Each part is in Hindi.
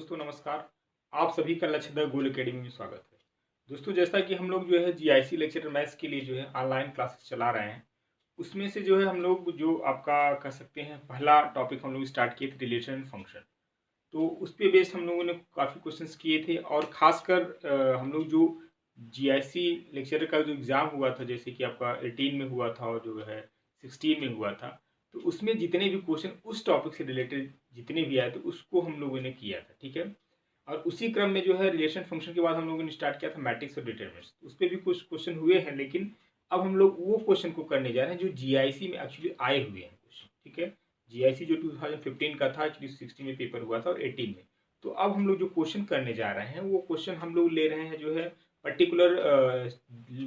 दोस्तों नमस्कार। आप सभी का लक्ष्य गोल एकेडमी में स्वागत है। दोस्तों जैसा कि हम लोग जो है जीआईसी लेक्चर मैथ्स के लिए जो है ऑनलाइन क्लासेस चला रहे हैं, उसमें से जो है हम लोग जो आपका कह सकते हैं पहला टॉपिक हम लोग स्टार्ट किए थे रिलेशन एंड फंक्शन। तो उस पे बेस्ड हम लोगों ने काफ़ी क्वेश्चंस किए थे और खासकर हम लोग जो जीआईसी लेक्चर का जो एग्ज़ाम हुआ था जैसे कि आपका 18 में हुआ था और जो है 16 में हुआ था, तो उसमें जितने भी क्वेश्चन उस टॉपिक से रिलेटेड जितने भी आए थे उसको हम लोगों ने किया था, ठीक है। और उसी क्रम में जो है रिलेशन फंक्शन के बाद हम लोगों ने स्टार्ट किया था मैट्रिक्स और डिटरमिनेंट्स। उस पर भी कुछ क्वेश्चन हुए हैं, लेकिन अब हम लोग वो क्वेश्चन को करने जा रहे हैं जो जीआईसी में एक्चुअली आए हुए हैं क्वेश्चन, ठीक है। जीआईसी जो 2015 का था एक्चुअली 16 में पेपर हुआ था और 18 में। तो अब हम लोग जो क्वेश्चन करने जा रहे हैं वो क्वेश्चन हम लोग ले रहे हैं जो है पर्टिकुलर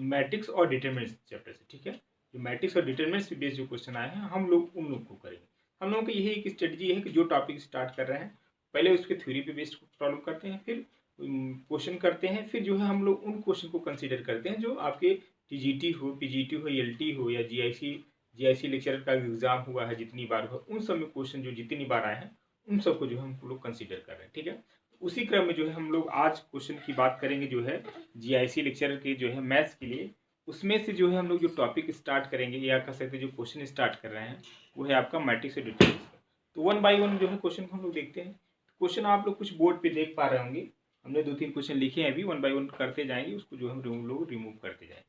मैट्रिक्स और डिटरमिनेंट्स चैप्टर से, ठीक है। जो मैट्रिक्स और डिटरमिनेंट्स पे बेस्ड जो क्वेश्चन आए हैं हम लोग उन लोग को करेंगे। हम लोगों की यही एक स्ट्रेटजी है कि जो टॉपिक स्टार्ट कर रहे हैं पहले उसके थ्योरी पे बेस्ड सॉल्व करते हैं, फिर क्वेश्चन करते हैं, फिर जो है हम लोग उन क्वेश्चन को कंसीडर करते हैं जो आपके टीजीटी हो, पीजीटी हो, एलटी हो या जीआईसी लेक्चर का एग्जाम हुआ है जितनी बार हुआ उन सब में क्वेश्चन जो जितनी बार आए हैं उन सबको जो है हम लोग कंसीडर कर रहे हैं, ठीक है। उसी क्रम में जो है हम लोग आज क्वेश्चन की बात करेंगे जो है जीआईसी लेक्चर के जो है मैथ्स के लिए। उसमें से जो है हम लोग जो टॉपिक स्टार्ट करेंगे या कह सकते हैं जो क्वेश्चन स्टार्ट कर रहे हैं वो है आपका मैट्रिक्स और डिटरमिनेंट्स का। तो वन बाय वन जो है क्वेश्चन को हम लोग देखते हैं। क्वेश्चन आप लोग कुछ बोर्ड पे देख पा रहे होंगे, हमने 2-3 क्वेश्चन लिखे हैं, अभी वन बाय वन करते जाएंगे, उसको जो हम लोग रिमूव करते जाएंगे।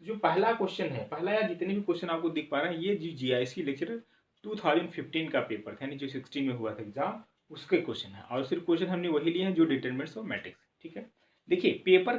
तो जो पहला क्वेश्चन है, पहला या जितने भी क्वेश्चन आपको दिख पा रहे हैं ये जीआईसी लेक्चर 2015 का पेपर था, यानी जो 16 में हुआ था एग्जाम उसके क्वेश्चन है। और सिर्फ क्वेश्चन हमने वही लिए हैं जो डिटरमिनेंट्स और मैट्रिक्स, ठीक है। देखिए पेपर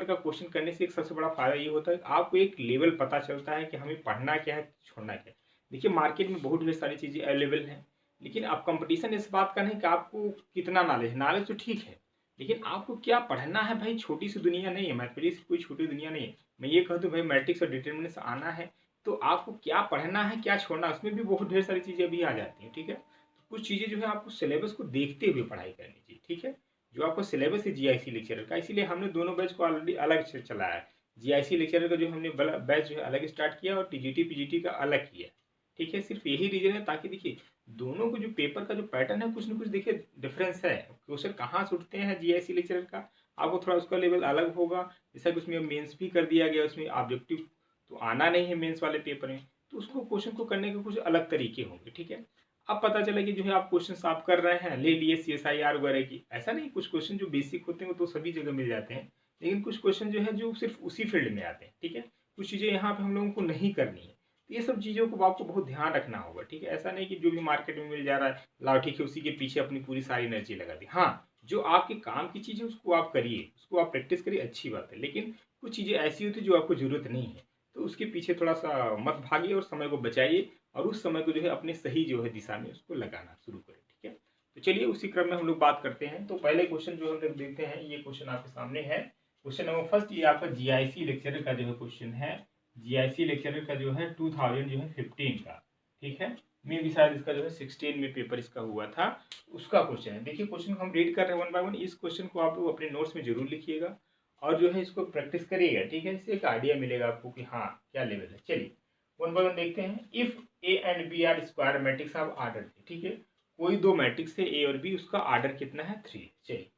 का क्वेश्चन करने से एक सबसे बड़ा फायदा ये होता है कि आपको एक लेवल पता चलता है कि हमें पढ़ना क्या है, छोड़ना क्या है। देखिए मार्केट में बहुत ढेर सारी चीज़ें अवेलेबल हैं, लेकिन अब कंपटीशन इस बात का नहीं कि आपको कितना नॉलेज है। नॉलेज तो ठीक है, लेकिन आपको क्या पढ़ना है भाई। छोटी सी दुनिया नहीं है, मैथमेटिक्स कोई छोटी दुनिया नहीं है। मैं ये कह दूँ भाई मैट्रिक्स और डिटरमिनेंट्स आना है तो आपको क्या पढ़ना है क्या छोड़ना, उसमें भी बहुत ढेर सारी चीज़ें अभी आ जाती हैं, ठीक है। तो कुछ चीज़ें जो है आपको सिलेबस को देखते हुए पढ़ाई करनी चाहिए, ठीक है। जो आपका सिलेबस है जीआईसी लेक्चरर का, इसीलिए हमने दोनों बैच को ऑलरेडी अलग से चलाया है। जीआईसी लेक्चरर का जो हमने बैच जो है अलग स्टार्ट किया और टीजीटी पीजीटी का अलग किया, ठीक है। सिर्फ यही रीजन है ताकि देखिए दोनों को जो पेपर का जो पैटर्न है कुछ ना कुछ देखिए डिफरेंस है। क्वेश्चन कहाँ से उठते हैं जीआईसी लेक्चरर का, आपको थोड़ा उसका लेवल अलग होगा। जैसा कि उसमें मेंस भी कर दिया गया, उसमें ऑब्जेक्टिव तो आना नहीं है मेंस वाले पेपर में, तो उसको क्वेश्चन को करने के कुछ अलग तरीके होंगे, ठीक है। अब पता चला कि जो है आप क्वेश्चन आप कर रहे हैं, ले लिए CSIR वगैरह की, ऐसा नहीं। कुछ क्वेश्चन जो बेसिक होते हैं वो तो सभी जगह मिल जाते हैं, लेकिन कुछ क्वेश्चन जो है जो सिर्फ उसी फील्ड में आते हैं, ठीक है। कुछ चीज़ें यहाँ पे हम लोगों को नहीं करनी है, तो ये सब चीज़ों को आपको बहुत ध्यान रखना होगा, ठीक है। ऐसा नहीं कि जो भी मार्केट में मिल जा रहा है लाओ ठीक है उसी के पीछे अपनी पूरी सारी एनर्जी लगा दी। हाँ, जो आपके काम की चीज़ है उसको आप करिए, उसको आप प्रैक्टिस करिए, अच्छी बात है। लेकिन कुछ चीज़ें ऐसी होती है जो आपको जरूरत नहीं है, तो उसके पीछे थोड़ा सा मत भागिए और समय को बचाइए और उस समय को जो है अपने सही जो है दिशा में उसको लगाना शुरू करें, ठीक है। तो चलिए उसी क्रम में हम लोग बात करते हैं। तो पहले क्वेश्चन जो हम लोग देखते हैं, ये क्वेश्चन आपके सामने है। क्वेश्चन नंबर फर्स्ट, ये आपका जीआईसी लेक्चर का जो है क्वेश्चन है। जीआईसी लेक्चर का जो है 2015 का, ठीक है। मे भी शायद इसका जो है 16 में पेपर इसका हुआ था, उसका क्वेश्चन है। देखिए क्वेश्चन हम रीड कर रहे हैं वन बाय वन। इस क्वेश्चन को आप लोग अपने नोट्स में जरूर लिखिएगा और जो है इसको प्रैक्टिस करिएगा, ठीक है। इससे एक आइडिया मिलेगा आपको कि हाँ क्या लेवल है। चलिए वन बाय वन देखते हैं। If A and B are square matrix of order, ठीक है। कोई दो मैट्रिक्स है ए और बी, उसका आर्डर कितना है 3। चलिए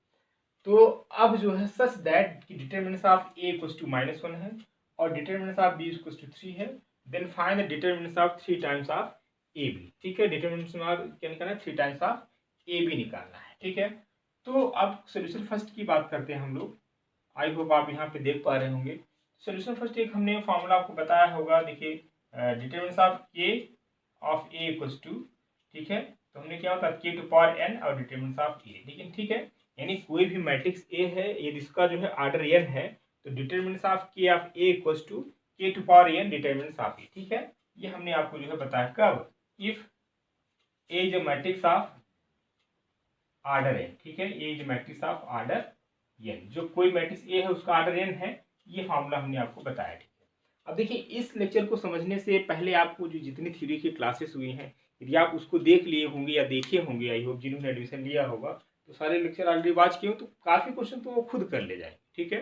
तो अब जो है सच दैट कि determinants of A equals to -1 है और determinants of B equals to 3 है, then find the determinants of 3 times of A B, ठीक है। डिटरमिनेंट्स क्या निकालना है, 3 टाइम्स ऑफ ए बी निकालना है, ठीक है। तो अब सोल्यूशन फर्स्ट की बात करते हैं हम लोग। आई होप आप यहाँ पे देख पा रहे होंगे। सोल्यूशन फर्स्ट एक हमने फॉर्मूला आपको बताया होगा, देखिए डिटरमिनेंट्स ऑफ के ऑफ ए इक्वल्स टू, ठीक है। तो हमने क्या होता है के टू पावर एन और डिटरमिनेंट्स ऑफ ए, लेकिन ठीक है। यानी कोई भी मैट्रिक्स ए है यदि इसका जो है ऑर्डर एन है तो determinants of A equals to K to power N determinants of A, ठीक है। ये हमने आपको जो है बताया कब, if A is a matrix of order N, ठीक है। A is matrix of order N, जो कोई मैट्रिक्स ए है उसका ऑर्डर एन है, ये फार्मूला हमने आपको बताया, ठीक है। अब देखिए इस लेक्चर को समझने से पहले आपको जो जितनी थ्योरी की क्लासेस हुई हैं यदि आप उसको देख लिए होंगे या देखे होंगे, आई होप जिन्होंने एडमिशन लिया होगा तो सारे लेक्चर ऑलरेडी वॉच किए हो, तो काफ़ी क्वेश्चन तो वो खुद कर ले जाएंगे, ठीक है।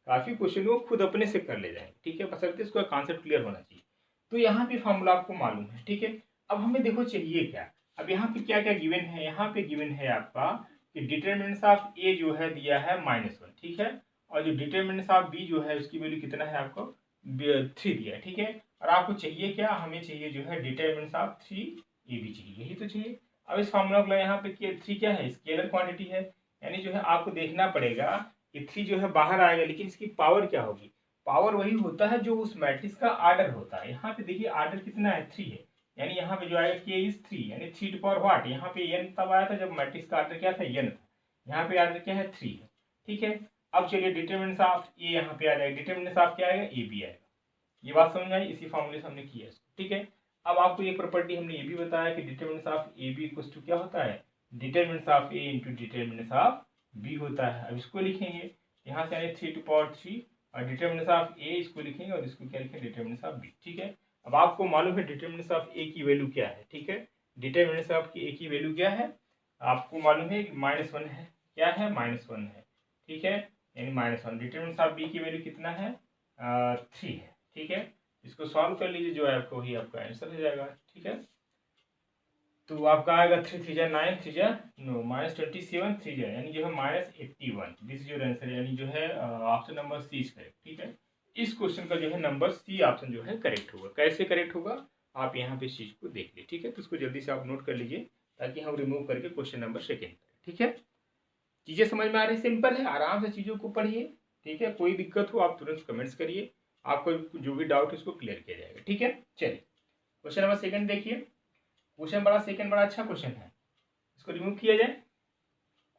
काफ़ी क्वेश्चन वो खुद अपने से कर ले जाएंगे, ठीक है, बशर्ते इसका कॉन्सेप्ट क्लियर होना चाहिए। तो यहाँ पे फार्मूला आपको मालूम है, ठीक है। अब हमें देखो चाहिए क्या, अब यहाँ पे क्या क्या गिवन है, यहाँ पे गिवन है आपका कि डिटरमिनेंट ऑफ ए जो है दिया है -1, ठीक है, और जो डिटरमिनेंट ऑफ बी जो है उसकी वैल्यू कितना है आपको 3 दिया है, ठीक है। और आपको चाहिए क्या, हमें चाहिए जो है डिटरमिनेंट ऑफ 3 ए बी चाहिए, यही तो चाहिए। अब इस फॉर्मूला को यहाँ पे 3 क्या है, स्केलर क्वांटिटी है, यानी जो है आपको देखना पड़ेगा कि 3 जो है बाहर आएगा, लेकिन इसकी पावर क्या होगी, पावर वही होता है जो उस मैट्रिक्स का आर्डर होता है। यहाँ पे देखिए आर्डर कितना है 3 है, यानी यहाँ पे जो आएगा k इज 3, यानी 3 टू पावर व्हाट, यहाँ पे n तब आया था जब मैट्रिक्स का आर्डर क्या था n था, यहाँ पे आर्डर क्या है 3 है, ठीक है। अब चलिए डिटरमिनेंट ऑफ ए यहाँ पे आ जाएगा, डिटरमिनेंट ऑफ क्या आएगा ए बी आएगा, ये बात समझ में आई, इसी फॉर्मूले से हमने किया इसको, ठीक है। अब आपको ये प्रॉपर्टी हमने ये भी बताया कि determinant of A B equal to क्या होता है, determinant of A into determinant of B होता है। अब इसको लिखेंगे यहाँ से आए 3 टू पावर 3 और डिटरमिनेंट ऑफ ए इसको लिखेंगे और इसको क्या लिखेंगे डिटरमिनेंट ऑफ बी, ठीक है। अब आपको मालूम है डिटरमिनेंट ऑफ ए की वैल्यू क्या है, ठीक है, डिटरमिनेंट ऑफ ए की वैल्यू क्या है आपको मालूम है -1 है, क्या है -1 है, ठीक है, यानी -1। डिटरमिनेंट ऑफ बी की वैल्यू कितना है 3 है, ठीक है। इसको सॉल्व कर लीजिए, जो है आपको वही आपका आंसर हो जाएगा, ठीक है। तो आपका आएगा 3 3 जा 9 3 जा नो -27 3 जा, यानी जो है -81, दिस इज योर आंसर, यानी जो है option number C is correct, ठीक है। इस क्वेश्चन का जो है नंबर सी ऑप्शन जो है करेक्ट होगा। कैसे करेक्ट होगा आप यहाँ पे इस चीज को देख लीजिए, ठीक है। तो इसको जल्दी से आप नोट कर लीजिए ताकि हम रिमूव करके क्वेश्चन नंबर सेकेंड करें, ठीक है। चीजें समझ में आ रही, सिंपल है, आराम से चीजों को पढ़िए, ठीक है। कोई दिक्कत हो आप तुरंत कमेंट्स करिए, आपको जो भी डाउट है उसको क्लियर किया जाएगा, ठीक है। चलिए क्वेश्चन नंबर सेकंड देखिए, क्वेश्चन बड़ा अच्छा क्वेश्चन है, इसको रिमूव किया जाए।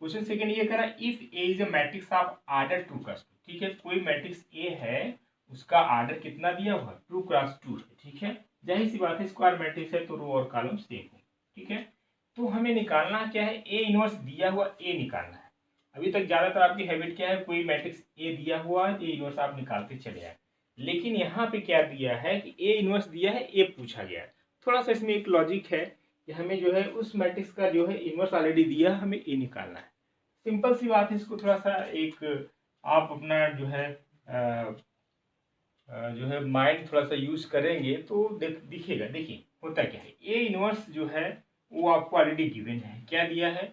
क्वेश्चन सेकंड ये कह रहा है if A is a matrix of order 2 cross 2, ठीक है, कोई मैट्रिक्स ए है उसका आर्डर कितना दिया हुआ 2 क्रॉस 2 है, ठीक है। जाहिर सी बात है स्क्वायर मैट्रिक्स है तो रो और कॉलम सेम हो, ठीक है। तो हमें निकालना क्या है, ए इनवर्स दिया हुआ ए निकालना है। अभी तक ज्यादातर आपकी हैबिट क्या है, कोई मैट्रिक्स ए दिया हुआ है तो ए इनवर्स आप निकालते चले आए, लेकिन यहाँ पे क्या दिया है कि ए इनवर्स दिया है, ए पूछा गया है। थोड़ा सा इसमें एक लॉजिक है कि हमें जो है उस मैट्रिक्स का जो है इनवर्स ऑलरेडी दिया है, हमें ए निकालना है। सिंपल सी बात है, इसको थोड़ा सा एक आप अपना जो है माइंड थोड़ा सा यूज करेंगे तो दिखेगा। देखिए होता क्या है, ए इनवर्स जो है वो आपको ऑलरेडी गिवन है, क्या दिया है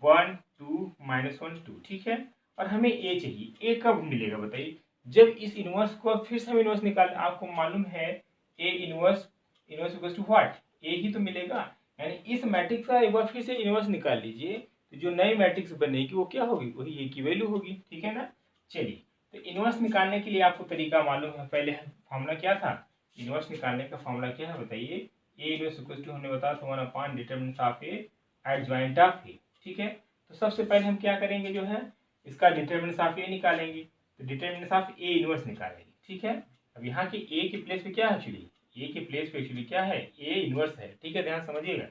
1 2 -1 2, ठीक है। और हमें ए चाहिए, ए कब मिलेगा बताइए, जब इस इनवर्स को फिर से हम इनवर्स निकाल, आपको मालूम है A inverse equals to what, A ही तो मिलेगा, यानी इस मैट्रिक्स का एक बार फिर से इनवर्स निकाल लीजिए तो जो नई मैट्रिक्स बनेगी वो क्या होगी, वही ए की वैल्यू होगी, ठीक है ना। चलिए तो इनवर्स निकालने के लिए आपको तरीका मालूम है, पहले फॉर्मूला क्या था, इनवर्स निकालने का फॉर्मूला क्या है बताइए, ए इनवर्स इक्वल्स टू हमने बताया था 1 determinant of A adjoint of A, ठीक है। तो सबसे पहले हम क्या करेंगे, जो है इसका डिटरमिनेंट ऑफ ए निकालेंगे, तो डिटरमिनेंट ऑफ ए इनवर्स निकालेंगे, ठीक है। अब यहाँ के ए के प्लेस पे क्या है, एक्चुअली ए के प्लेस पे एक्चुअली क्या है, ए इनवर्स है, ठीक है, ध्यान समझिएगा,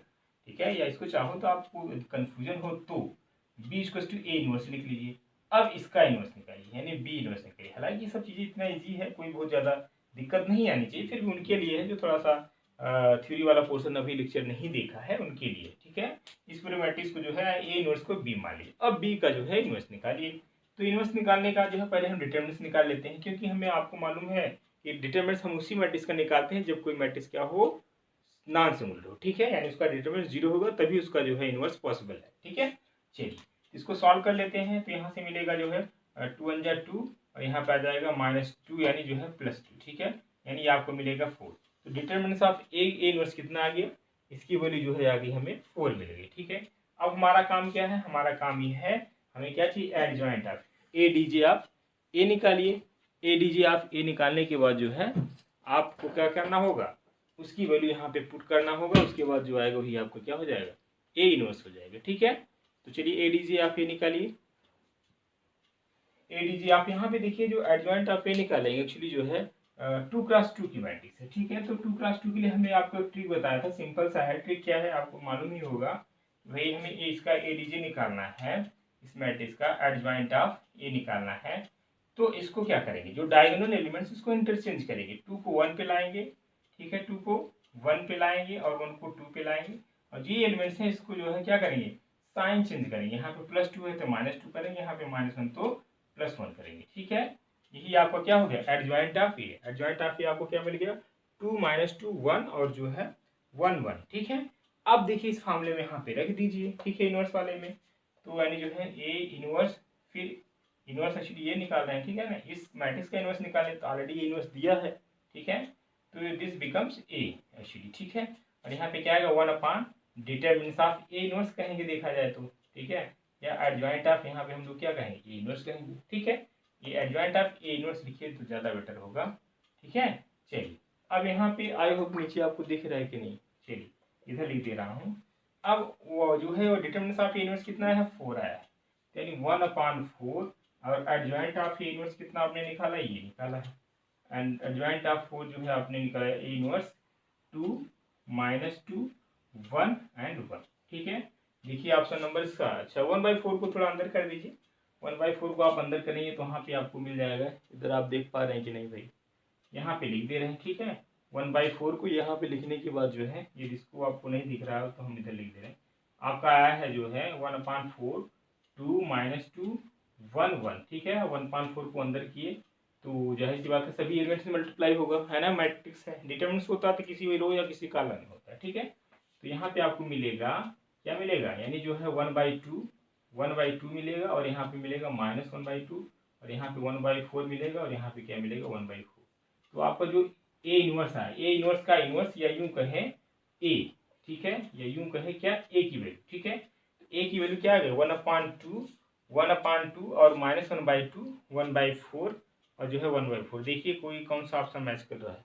ठीक है। या इसको चाहो तो आपको कंफ्यूजन हो तो B equals to A inverse लिख लीजिए। अब इसका इनवर्स निकालिए, यानी बी इनवर्स निकालिए। हालांकि ये सब चीज़ें इतना इजी है, कोई बहुत ज़्यादा दिक्कत नहीं आनी चाहिए, फिर भी उनके लिए है जो थोड़ा सा थ्योरी वाला पोर्शन अभी लेक्चर नहीं देखा है उनके लिए, ठीक है। इस पूरे मैट्रिक्स को जो है ए इनवर्स को बी मान लीजिए। अब बी का जो है इनवर्स निकालिए। तो इनवर्स निकालने का जो है पहले हम डिटरमिनेंट्स निकाल लेते हैं, क्योंकि हमें आपको मालूम है कि डिटरमिनेंट्स हम उसी मैट्रिक्स का निकालते हैं जब कोई मैट्रिक्स क्या हो, नॉन सिंगुलर हो, ठीक है, यानी उसका डिटरमिनेंट 0 होगा तभी उसका जो है इनवर्स पॉसिबल है, ठीक है। चलिए इसको सॉल्व कर लेते हैं, तो यहाँ से मिलेगा जो है 2 1 जा 2 और यहाँ पे आ जाएगा -2 यानी जो है +2, ठीक है, यानी आपको मिलेगा 4। तो डिटरमिनेंट ऑफ ए इनवर्स कितना आ गया, इसकी वैल्यू जो है आ गई हमें 4 मिल गई, ठीक है। अब हमारा काम क्या है, हमारा काम ये है हमें क्या चाहिए, एडजॉइंट ऑफ ए डीजे आप ए निकालिए। ए डीजे आप ए निकालने के बाद जो है आपको क्या करना होगा, उसकी वैल्यू यहाँ पे पुट करना होगा, उसके बाद जो आएगा वही आपको क्या हो जाएगा, ए इनवर्स हो जाएगा, ठीक है। तो चलिए ए डीजे आप ए निकालिए। ए डीजे आप यहाँ पे देखिए जो एडजॉइंट ऑफ ए निकालेंगे एक्चुअली जो है 2 क्रॉस 2 की मैट्रिक्स है, ठीक है। तो 2 क्रॉस 2 के लिए हमने आपको एक ट्रिक बताया था, सिंपल सा है, ट्रिक क्या है आपको मालूम ही होगा, भाई हमें इसका ए डीजे निकालना है, इस मैट्रिक्स का एडजॉइंट ऑफ ए निकालना है। तो इसको क्या करेंगे, जो डायगोनल एलिमेंट्स इसको इंटरचेंज करेंगे, 2 को 1 पे लाएंगे, ठीक है, 2 को 1 पे लाएंगे और 1 को 2 पे लाएंगे, और ये एलिमेंट्स हैं इसको जो है क्या करेंगे, साइन चेंज करेंगे, यहाँ पे +2 है तो -2 करेंगे, यहाँ पे -1 तो +1 करेंगे, ठीक है। यही आपका क्या हो गया, adjoint of A. Adjoint of A आपको क्या मिल गया, 2 -2 1 और जो है 1 1, ठीक है। अब देखिए इस फार्मूले में यहाँ पे रख दीजिए, ठीक है, इनवर्स वाले में। तो यानी जो है ए इनवर्स, फिर इनवर्स एक्चुअली ये निकाल रहे हैं, ठीक है ना, इस मैट्रिक्स का इनवर्स निकालें तो ऑलरेडी ये इनवर्स दिया है, ठीक है, तो दिस बिकम्स ए एक्चुअली, ठीक है। और यहाँ पे क्या आएगा 1 डिटरमिनेंट ऑफ ए इनवर्स कहेंगे देखा जाए तो, ठीक है, या एडजॉइंट ऑफ, यहाँ पे हम लोग क्या कहेंगे ए इनवर्स कहेंगे, ठीक है। ये एडजॉइंट ऑफ ए इनवर्स लिखिए तो ज़्यादा बेटर होगा, ठीक है। चलिए अब यहाँ पे आई होप नीचे आपको दिख रहा है कि नहीं, चलिए इधर लिख दे रहा हूँ। अब वो जो है वो डिटरमिनेंट ऑफ ए इनवर्स कितना है 4 आया है, यानी 1/4, और एडजॉइंट ऑफ ए इनवर्स कितना आपने निकाला, ये निकाला है, एंड एडजॉइंट ऑफ 4 जो है आपने निकाला है ए इनवर्स 2 -2 1 एंड 1, ठीक है। देखिए ऑप्शन नंबर इसका, अच्छा 1/4 को थोड़ा अंदर कर दीजिए, 1/4 को आप अंदर करेंगे तो वहाँ पे आपको मिल जाएगा, इधर आप देख पा रहे हैं कि नहीं भाई, यहाँ पे लिख दे रहे हैं, ठीक है। 1/4 को यहाँ पे लिखने के बाद जो है ये जिसको आपको नहीं दिख रहा है तो हम इधर लिख दे रहे हैं, आपका आया है जो है 1/4 2 -2 1 1, ठीक है। 1/4 को अंदर किए तो जाहिर सी बात है सभी एलिमेंट्स से मल्टीप्लाई होगा, है ना, मैट्रिक्स है, डिटरमिनेंट्स होता है तो किसी रो या किसी कॉलम में होता है, ठीक है। तो यहाँ पे आपको मिलेगा, क्या मिलेगा, यानी जो है 1/2 मिलेगा, और यहाँ पे मिलेगा -1/2, और यहाँ पे 1/4 मिलेगा, और यहाँ पे क्या मिलेगा 1/4। तो आपका जो ए इनवर्स है, ए इनवर्स का इनवर्स या यूं कहें ए, ठीक है, या यूं कहें क्या ए की वैल्यू, ठीक है। तो ए की वैल्यू क्या आ गई 1/2 और -1/2 1/4, और जो है 1/4। देखिए कोई कौन सा ऑप्शन मैच कर रहा है,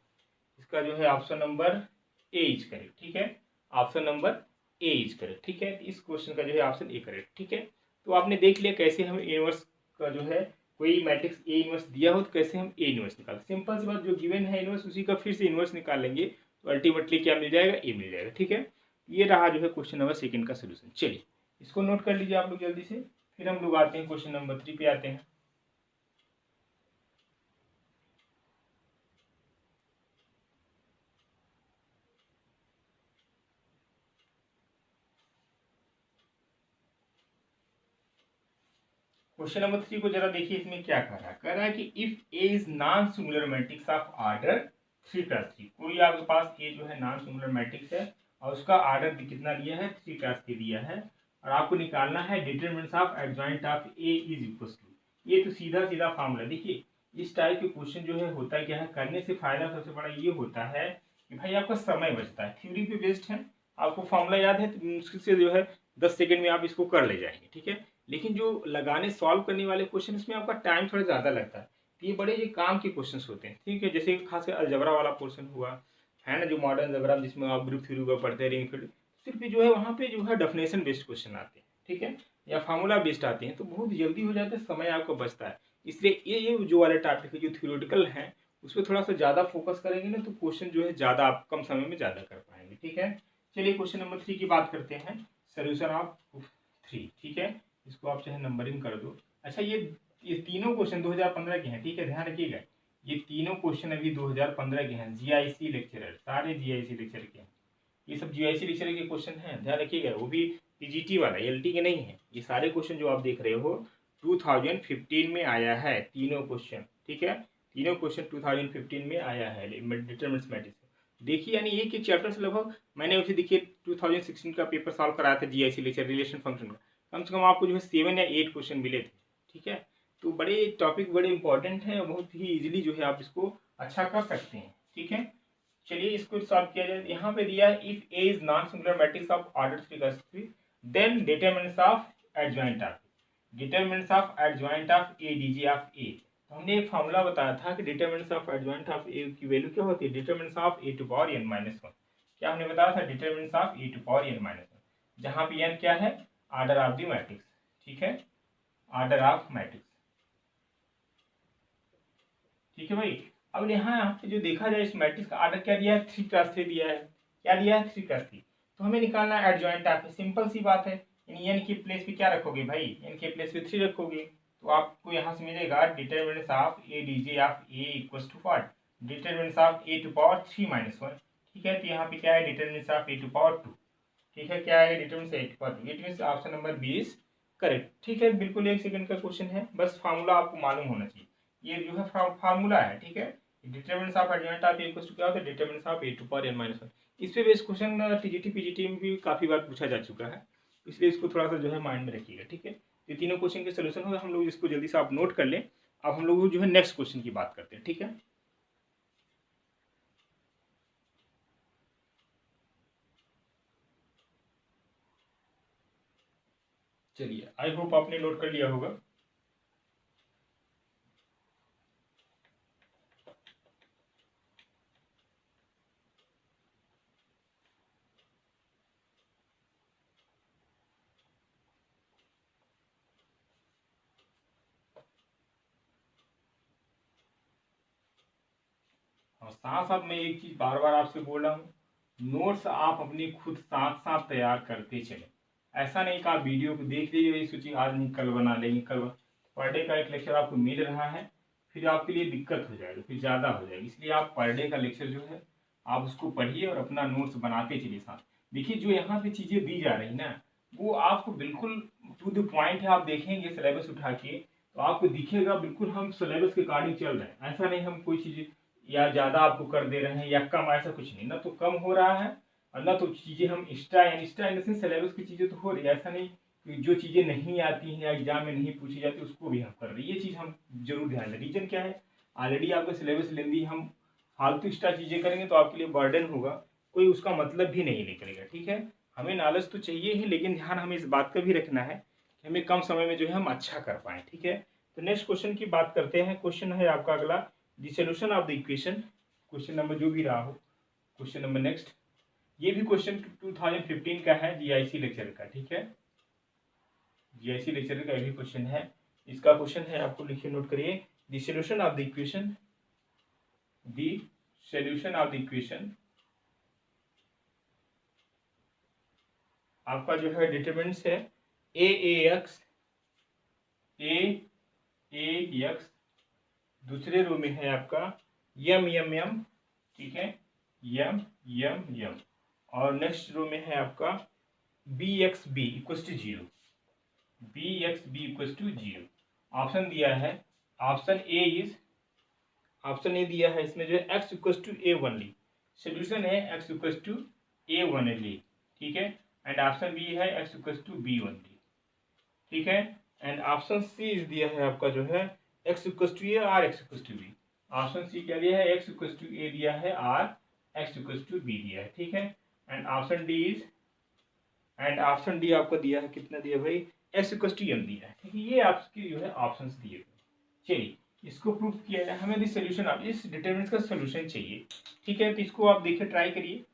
इसका जो है option number A is correct, ठीक है, option number A is correct, ठीक है। इस क्वेश्चन का जो है ऑप्शन ए करेक्ट, ठीक है। तो आपने देख लिया कैसे हम इनवर्स का जो है कोई मैट्रिक्स ए इनवर्स दिया हो तो कैसे हम ए इनवर्स निकाल, सिंपल सी बात, जो गिवन है इनवर्स उसी का फिर से इनवर्स निकाल लेंगे तो अल्टीमेटली क्या मिल जाएगा, ए मिल जाएगा, ठीक है। ये रहा जो है क्वेश्चन नंबर 2 का सोल्यूशन। चलिए इसको नोट कर लीजिए आप लोग जल्दी से, फिर हम लोग आते हैं क्वेश्चन नंबर 3 पे आते हैं। क्वेश्चन नंबर 3 को जरा देखिए, इसमें क्या कह रहा है कि if A is non singular matrix of order 3x3, कोई आपके पास ए जो है नॉन सिंगुलर मैट्रिक्स है और उसका ऑर्डर कितना दिया है 3x3 दिया है, और आपको निकालना है determinants of adjoint of A is equal to, ये तो सीधा सीधा फार्मूला। देखिए इस टाइप के क्वेश्चन जो है होता क्या है, करने से फायदा सबसे बड़ा ये होता है कि भाई आपका समय बचता है, थ्योरी पे बेस्ड है, आपको फार्मूला याद है तो मुश्किल से जो है 10 सेकंड में आप इसको कर ले जाएंगे, ठीक है। लेकिन जो लगाने सॉल्व करने वाले क्वेश्चन इसमें आपका टाइम थोड़ा ज़्यादा लगता है, तो ये बड़े ये काम के क्वेश्चन होते हैं, ठीक है। जैसे खासकर अलजबरा वाला पोर्शन हुआ है ना, जो मॉडर्न अलजबरा जिसमें आप ग्रुप थ्योरी का पढ़ते हैं, रिंग फील्ड, सिर्फ जो है वहाँ पे जो है डेफिनेशन बेस्ड क्वेश्चन आते हैं, ठीक है, या फार्मूला बेस्ड आते हैं, तो बहुत जल्दी हो जाते हैं, समय आपको बचता है। इसलिए ये जो वाले टॉपिक है जो थ्योरेटिकल है उस पर थोड़ा सा ज़्यादा फोकस करेंगे ना तो क्वेश्चन जो है ज़्यादा आप कम समय में ज़्यादा कर पाएंगे, ठीक है। चलिए क्वेश्चन नंबर 3 की बात करते हैं, सोल्यूशन ऑफ 3, ठीक है, इसको आप चाहे नंबरिंग कर दो। अच्छा ये तीनों क्वेश्चन 2015 के हैं, ठीक है, ध्यान रखिएगा, ये तीनों क्वेश्चन अभी 2015 के हैं, जीआईसी लेक्चरर, सारे जीआईसी लेक्चर के हैं, ये सब जीआईसी लेक्चर के क्वेश्चन हैं, ध्यान रखिएगा, वो भी पीजीटी वाला, एलटी के नहीं है। ये सारे क्वेश्चन जो आप देख रहे हो 2015 में आया है, तीनों क्वेश्चन, ठीक है, तीनों क्वेश्चन 2015 में आया है डिटरमिनेंट्स मैट्रिक्स। देखिए यानी एक एक चैप्टर से लगभग मैंने उसे देखिए 2016 का पेपर सॉल्व कराया था जीआईसी लेक्चर रिलेशन फंक्शन का, कम से कम आपको जो है 7 या 8 क्वेश्चन मिले थे, ठीक है। तो बड़े टॉपिक बड़े इंपॉर्टेंट हैं, बहुत ही इजीली जो है आप इसको अच्छा कर सकते हैं, ठीक है। चलिए इसको सॉल्व किया जाए, यहाँ पे दिया है if A is non singular matrix of order 3x3 then determinants of adjoint of A DJ of A. तो हमने एक फार्मूला बताया था कि determinants of adjoint of A की वैल्यू क्या होती है, determinants of A to power n - 1। क्या हमने बताया था, determinants of A to power n - 1, जहाँ पे n क्या है, ऑर्डर ऑफ द मैट्रिक्स, ठीक है, ऑर्डर ऑफ मैट्रिक्स, ठीक है भाई। अब यहाँ पे जो देखा जाए इस मैट्रिक्स का ऑर्डर क्या दिया है, 3x3 दिया है, क्या दिया है 3x3, तो हमें निकालना है एडजॉइंट ऑफ, सिंपल सी बात है, यानी n के प्लेस पे क्या रखोगे भाई, n के प्लेस पे 3 रखोगे, तो आपको यहाँ से मिलेगा determinants of A DJ of A equals to what, determinants of A to power 3 - 1, ठीक है। तो यहाँ पे क्या है determinants of A to power 2, ठीक है, क्या है determinants A to power 2, it means option number 20 correct, ठीक है। बिल्कुल 1 सेकंड का क्वेश्चन है, बस फार्मूला आपको मालूम होना चाहिए, ये जो है फार्मूला है, ठीक है। Determinants of adjoint of A equals to क्या होता है, determinants of A to power n - 1। इस पे बेस्ड क्वेश्चन टीजीटी पीजीटी में भी काफी बार पूछा जा चुका है, इसलिए इसको थोड़ा सा जो है माइंड में रखिएगा, ठीक है। ये तीनों क्वेश्चन के सोल्यूशन होगा, हम लोग इसको जल्दी से आप नोट कर लें। अब हम लोग जो है नेक्स्ट क्वेश्चन की बात करते हैं, ठीक है। चलिए, आई होप आपने नोट कर लिया होगा। और साथ साथ मैं एक चीज बार बार आपसे बोल रहा हूँ, नोट्स आप अपने खुद साथ साथ तैयार करते चले। ऐसा नहीं कि आप वीडियो को देख लीजिए, सोचिए आज नहीं कल बना लेंगे, कल पर डे का एक लेक्चर आपको मिल रहा है, फिर आपके लिए दिक्कत हो जाएगी, फिर ज़्यादा हो जाएगी। इसलिए आप पर डे का लेक्चर जो है आप उसको पढ़िए और अपना नोट्स बनाते चलिए साथ। देखिए जो यहाँ पे चीज़ें दी जा रही ना, वो आपको बिल्कुल टू द पॉइंट है। आप देखेंगे सिलेबस उठा के तो आपको दिखेगा बिल्कुल हम सिलेबस के अकॉर्डिंग चल रहे हैं। ऐसा नहीं हम कोई चीज़ या ज़्यादा आपको कर दे रहे हैं या कम, ऐसा कुछ नहीं। ना तो कम हो रहा है और ना तो चीज़ें हम एक्स्ट्रा इन सिलेबस की चीज़ें तो हो रही है। ऐसा नहीं कि जो चीज़ें नहीं आती हैं या एग्जाम में नहीं पूछी जाती उसको भी हम कर रहे हैं। ये चीज़ हम जरूर ध्यान दें। रीजन क्या है, ऑलरेडी आपका सिलेबस लेंदी, हम फालतू एक्स्ट्रा चीज़ें करेंगे तो आपके लिए बर्डन होगा, कोई उसका मतलब भी नहीं निकलेगा, ठीक है। हमें नॉलेज तो चाहिए ही, लेकिन ध्यान हमें इस बात का भी रखना है कि हमें कम समय में जो है हम अच्छा कर पाएँ, ठीक है। तो नेक्स्ट क्वेश्चन की बात करते हैं। क्वेश्चन है आपका अगला, the solution of the equation. Question number जो भी रहा हो, क्वेश्चन नंबर नेक्स्ट। ये भी क्वेश्चन 2015 का है, जीआईसी लेक्चर का, ठीक है। जीआईसी लेक्चर का भी क्वेश्चन है। इसका क्वेश्चन है, आपको लिखिए, नोट करिए, the solution of the equation, the solution of the equation. आपका जो है डिटरमिनेंट्स है ए एक्स, दूसरे रो में है आपका एम, ठीक है, एम, और नेक्स्ट रो में है आपका B X B equal to zero, B X B equal to zero. Option दिया है, ऑप्शन ए दिया है इसमें जो है X equal to A only, solution है X equal to A only, ठीक है। एंड ऑप्शन बी है X equal to B only, ठीक है। एंड ऑप्शन सी दिया है आपका जो है X equal to A or X equal to B. Option C क्या दिया है, एक्स इक्वल टू ए दिया है, or X equal to B दिया है, ठीक है। एंड ऑप्शन डी आपको दिया है, कितना दिया भाई, एक्स इक्वल टू एम दिया है, ठीक है। ये आपके जो है ऑप्शंस दिए गए। चलिए इसको प्रूव किया जाए। हमें दिस सोल्यूशन ऑफ इस डिटरमिनेंट का सोल्यूशन चाहिए, ठीक है। तो इसको आप देखिए, ट्राई करिए।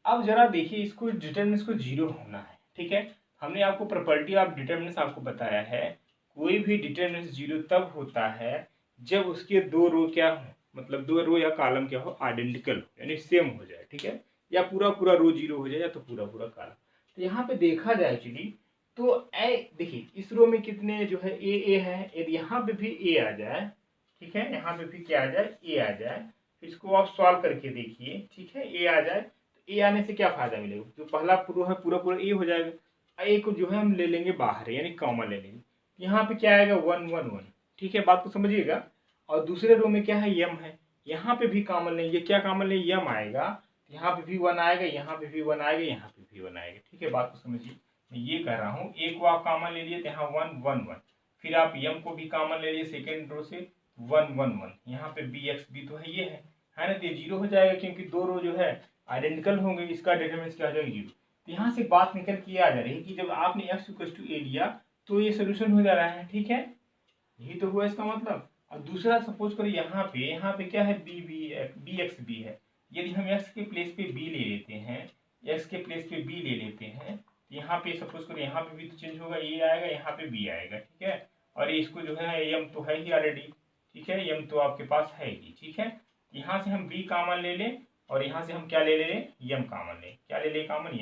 अब जरा देखिए, इसको डिटरमिनेंट को जीरो होना है, ठीक है। हमने आपको प्रॉपर्टी ऑफ डिटरमिनेंट आपको बताया है, कोई भी डिटरमिनेंट जीरो तब होता है जब उसके दो रो क्या हो, मतलब दो रो या कॉलम क्या हो, आइडेंटिकल हो, यानी सेम हो जाए, ठीक है। या पूरा पूरा रो जीरो हो जाए या तो पूरा पूरा कॉलम। तो यहाँ पे देखा जाए एक्चुअली तो ए देखिए, इस रो में कितने जो है ए है, यदि यहाँ पे भी ए आ जाए, ठीक है, यहाँ पे भी क्या आ जाए, ए आ जाए, फिर इसको आप सॉल्व करके देखिए, ठीक है। ए आ जाए तो ए आने से क्या फायदा मिलेगा, जो पहला पूरा है पूरा पूरा ए हो जाएगा। ए को जो है हम ले लेंगे बाहर, यानी कॉमन ले लेंगे। यहाँ पे क्या आएगा, 1 1 1, ठीक है, बात को समझिएगा। और दूसरे रो में क्या है, यम है, यहाँ पे भी कॉमन लेंगे, क्या कॉमन लेंगे, यम आएगा, यहाँ पे भी 1 आएगा, यहाँ पे भी 1 आएगा, यहाँ पे भी 1 आएगा, ठीक है। बात को समझिए, मैं ये कह रहा हूँ, ए को आप कॉमन ले लिए तो यहाँ 1 1 1, फिर आप यम को भी कॉमन ले लिए सेकेंड रो से 1 1 1, यहाँ पे बी एक्स बी तो है, ये है ना, तो जीरो हो जाएगा क्योंकि दो रो जो है आइडेंटिकल होंगे, इसका डिटरमिनेंट क्या हो जाएगा, जीरो। तो यहाँ से बात निकल के आ जा रही है कि जब आपने एक्स इक्वल टू ए लिया तो ये सोल्यूशन हो जा रहा है, ठीक है। यही तो हुआ इसका मतलब। अब दूसरा सपोज करो, यहाँ पे क्या है, बी एक्स बी है। यदि हम एक्स के प्लेस पे बी ले लेते हैं, एक्स के प्लेस पे बी ले लेते हैं, यहाँ पे सपोज करो, यहाँ पे भी तो चेंज होगा, ए आएगा, यहाँ पे बी आएगा, ठीक है। और इसको जो है एम तो है ही ऑलरेडी, ठीक है, एम तो आपके पास है ही, ठीक है। यहाँ से हम बी कॉमन ले लें और यहाँ से हम क्या ले लें, एम कॉमन लें, क्या ले लें कॉमन,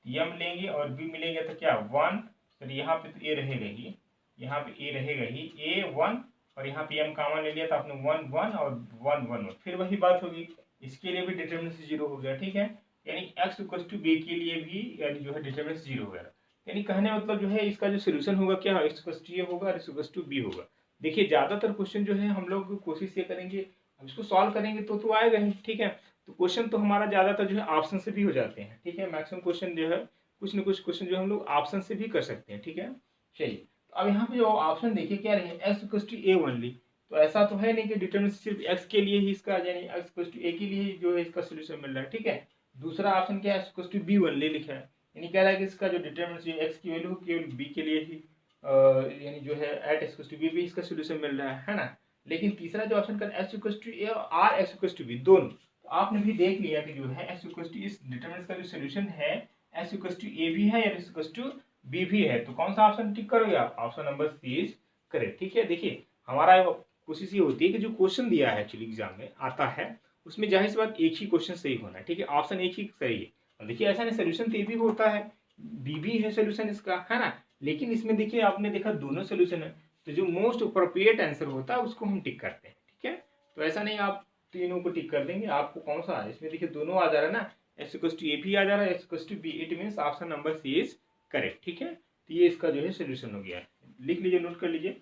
एम लेंगे और बी मिलेंगे तो क्या 1, फिर यहाँ पे तो ए रहेगा ही, यहाँ पे ए रहेगा ही, ए 1 और यहाँ पे एम कॉमन ले लिया तो आपने 1 1 और 1 1 1, फिर वही बात होगी, इसके लिए भी डिटरमिनेंट जीरो हो गया, ठीक है। यानी एक्स इक्वल टू बी के लिए भी यानी जो है डिटरमिनेंट जीरो हो गया। यानी कहने मतलब जो है इसका जो सोल्यूशन होगा क्या, एक्स इक्वल टू ए होगा और एक्स इक्वल टू बी होगा। देखिए ज़्यादातर क्वेश्चन जो है हम लोग कोशिश ये करेंगे, हम इसको सॉल्व करेंगे तो आएगा ही, ठीक है। तो क्वेश्चन तो हमारा ज़्यादातर जो है ऑप्शन से भी हो जाते हैं, ठीक है। मैक्सिमम क्वेश्चन जो है कुछ न कुछ क्वेश्चन जो हम लोग ऑप्शन से भी कर सकते हैं। ठीक है, चलिए तो अब यहाँ पे जो ऑप्शन देखिए क्या रहे, x equal to A only. तो ऐसा तो है नहीं कि डिटरमिनेंट सिर्फ x के लिए ही इसका यानी x इक्वल टू ए के लिए ही जो है इसका सोल्यूशन मिल रहा है। ठीक है, दूसरा ऑप्शन क्या है, x equal to B only लिखा है, यानी कह रहा है कि इसका जो डिटरमिनेंट x की वैल्यू केवल b के लिए ही यानी जो है at x equal to B भी इसका सोल्यूशन मिल रहा है ना। लेकिन तीसरा जो ऑप्शन का x इक्वल टू ए और x इक्वल टू बी दोनों, तो आपने भी देख लिया कि जो है x इक्वल टू इस डिटरमिनेंट का जो सोल्यूशन है x इक्वल टू ए भी है या x इक्वल टू बी भी है। तो कौन सा ऑप्शन टिक करोगे आप, option number C is correct. ठीक है, देखिए हमारा कोशिश ये होती है कि जो क्वेश्चन दिया है एक्चुअली एग्जाम में आता है उसमें जाहिर सी बात एक ही क्वेश्चन सही होना है। ठीक है, ऑप्शन एक ही सही है। और देखिए ऐसा नहीं सोल्यूशन तो ये भी होता है, बी भी है सोल्यूशन इसका, है ना। लेकिन इसमें देखिए आपने देखा दोनों सोल्यूशन है, तो जो मोस्ट अप्रोप्रिएट आंसर होता है उसको हम टिक करते हैं। ठीक है, तो ऐसा नहीं आप तीनों को टिक कर देंगे, आपको कौन सा है इसमें देखिए दोनों आ जा रहा है ना, x इक्वल टू ए भी आ जा रहा है, x equal to B, it means option number C is correct. ठीक है, तो ये इसका जो है सोल्यूशन हो गया है, लिख लीजिए, नोट कर लीजिए।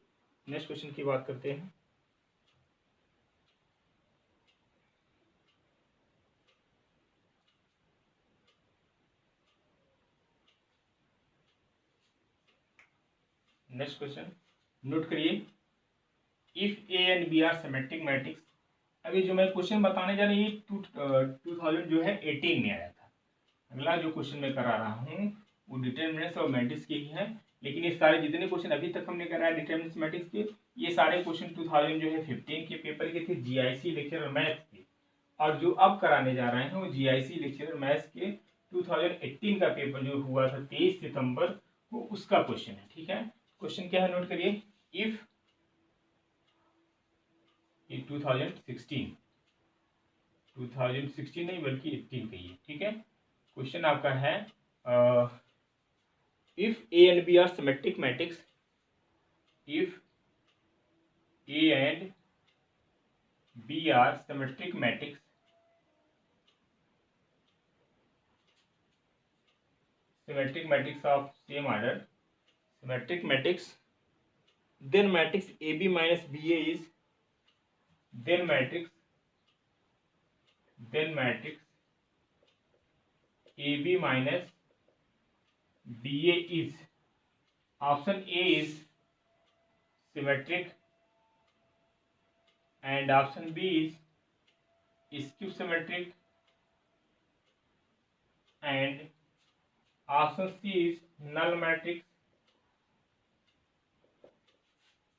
नेक्स्ट क्वेश्चन की बात करते हैं। नेक्स्ट क्वेश्चन नोट करिए, if A and B are symmetric matrix. अभी जो मैं क्वेश्चन बताने जा रहा हूँ ये 2000 जो है 18 में आया था। अगला जो क्वेश्चन मैं करा रहा हूँ वो डिटरमिनेंट्स और मैट्रिक्स के ही है, लेकिन ये सारे जितने क्वेश्चन अभी तक हमने कराया डिटरमिनेंट्स मैट्रिक्स के, ये सारे क्वेश्चन 2000 जो है 15 के पेपर के थे, जीआईसी लेक्चर मैथ्स के। और जो अब कराने जा रहे हैं वो जीआईसी लेक्चर मैथ्स के 2018 का पेपर जो हुआ था 23 सितंबर वो उसका क्वेश्चन है। ठीक है, क्वेश्चन क्या है नोट करिए, इफ 2016 नहीं बल्कि 18 का ही। ठीक है, क्वेश्चन आपका है if A and B are symmetric matrix, if A and B are symmetric matrix, symmetric matrix of same order, symmetric matrix, then matrix AB minus BA is, then matrix AB minus BA is, option A is symmetric and option B is skew symmetric and option C is null matrix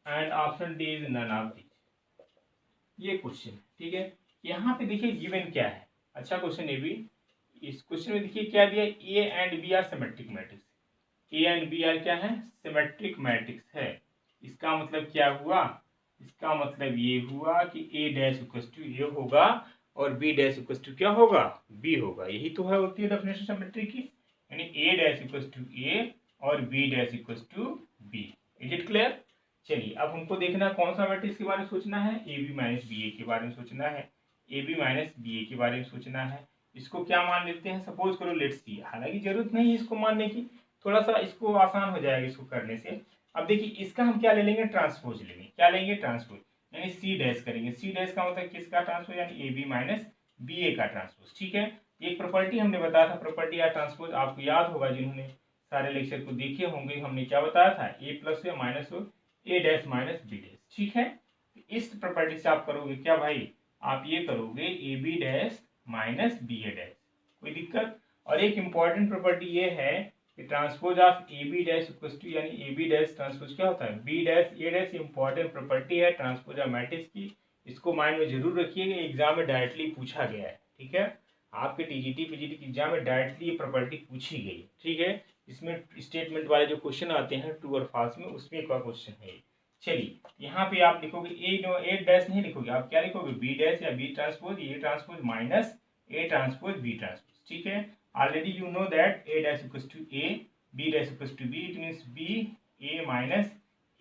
and option D is none of these। ये क्वेश्चन, ठीक है, यहाँ पे देखिए गिवन क्या है, अच्छा क्वेश्चन ये भी। इस क्वेश्चन में देखिए क्या दिया, A and B are symmetric matrix, A and B are क्या है, सिमेट्रिक मैट्रिक्स है। इसका मतलब क्या हुआ, इसका मतलब ये हुआ कि ए डैश इक्वल टू ए होगा और बी डैश इक्वल टू क्या होगा, बी होगा। यही तो है होती है डेफिनेशन सिमेट्री की, यानी A dash equal to A और B dash equal to B. Is it clear. चलिए अब हमको देखना कौन सा मैट्रिक्स के बारे में सोचना है, ए बी माइनस बी ए के बारे में सोचना है, ए बी माइनस बी ए के बारे में सोचना है। इसको क्या मान लेते हैं, सपोज करो लेट्स सी, हालांकि जरूरत नहीं है इसको मानने की, थोड़ा सा इसको आसान हो जाएगा इसको करने से। अब देखिए इसका हम क्या ले लेंगे, ट्रांसपोज लेंगे, क्या लेंगे, ट्रांसपोज, यानी सी डैश करेंगे। सी डैश का मतलब किसका ट्रांसपोज, यानी ए बी माइनस बी ए का ट्रांसपोज। ठीक है, एक प्रॉपर्टी हमने बताया था, प्रॉपर्टी या ट्रांसपोज आपको याद होगा, जिन्होंने सारे लेक्चर को देखे होंगे, हमने क्या बताया था, ए प्लस या माइनस हो ए डैश माइनस बी डैश। ठीक है, इस प्रॉपर्टी से आप करोगे क्या भाई, आप ये करोगे A B dash minus B A dash, कोई दिक्कत। और एक इंपॉर्टेंट प्रॉपर्टी ये है कि transpose of A B dash equal to, यानी ए बी डैश ट्रांसपोज क्या होता है, B dash A dash, important property है ट्रांसपोज ऑफ मैट्रिक्स की। इसको माइंड में जरूर रखिएगा, एग्जाम में डायरेक्टली पूछा गया है। ठीक है, आपके टीजीटी पीजीटी के एग्जाम में डायरेक्टली ये प्रॉपर्टी पूछी गई। ठीक है, इसमें स्टेटमेंट वाले जो क्वेश्चन आते हैं ट्रू और फॉल्स में, उसमें का क्वेश्चन है। चलिए यहाँ पे आप लिखोगे ए डैश नहीं लिखोगे, आप क्या लिखोगे, बी डैश या B transpose A transpose minus A transpose B transpose. ठीक है, already you know that A dash equals to A, B dash equals to B, it means B A minus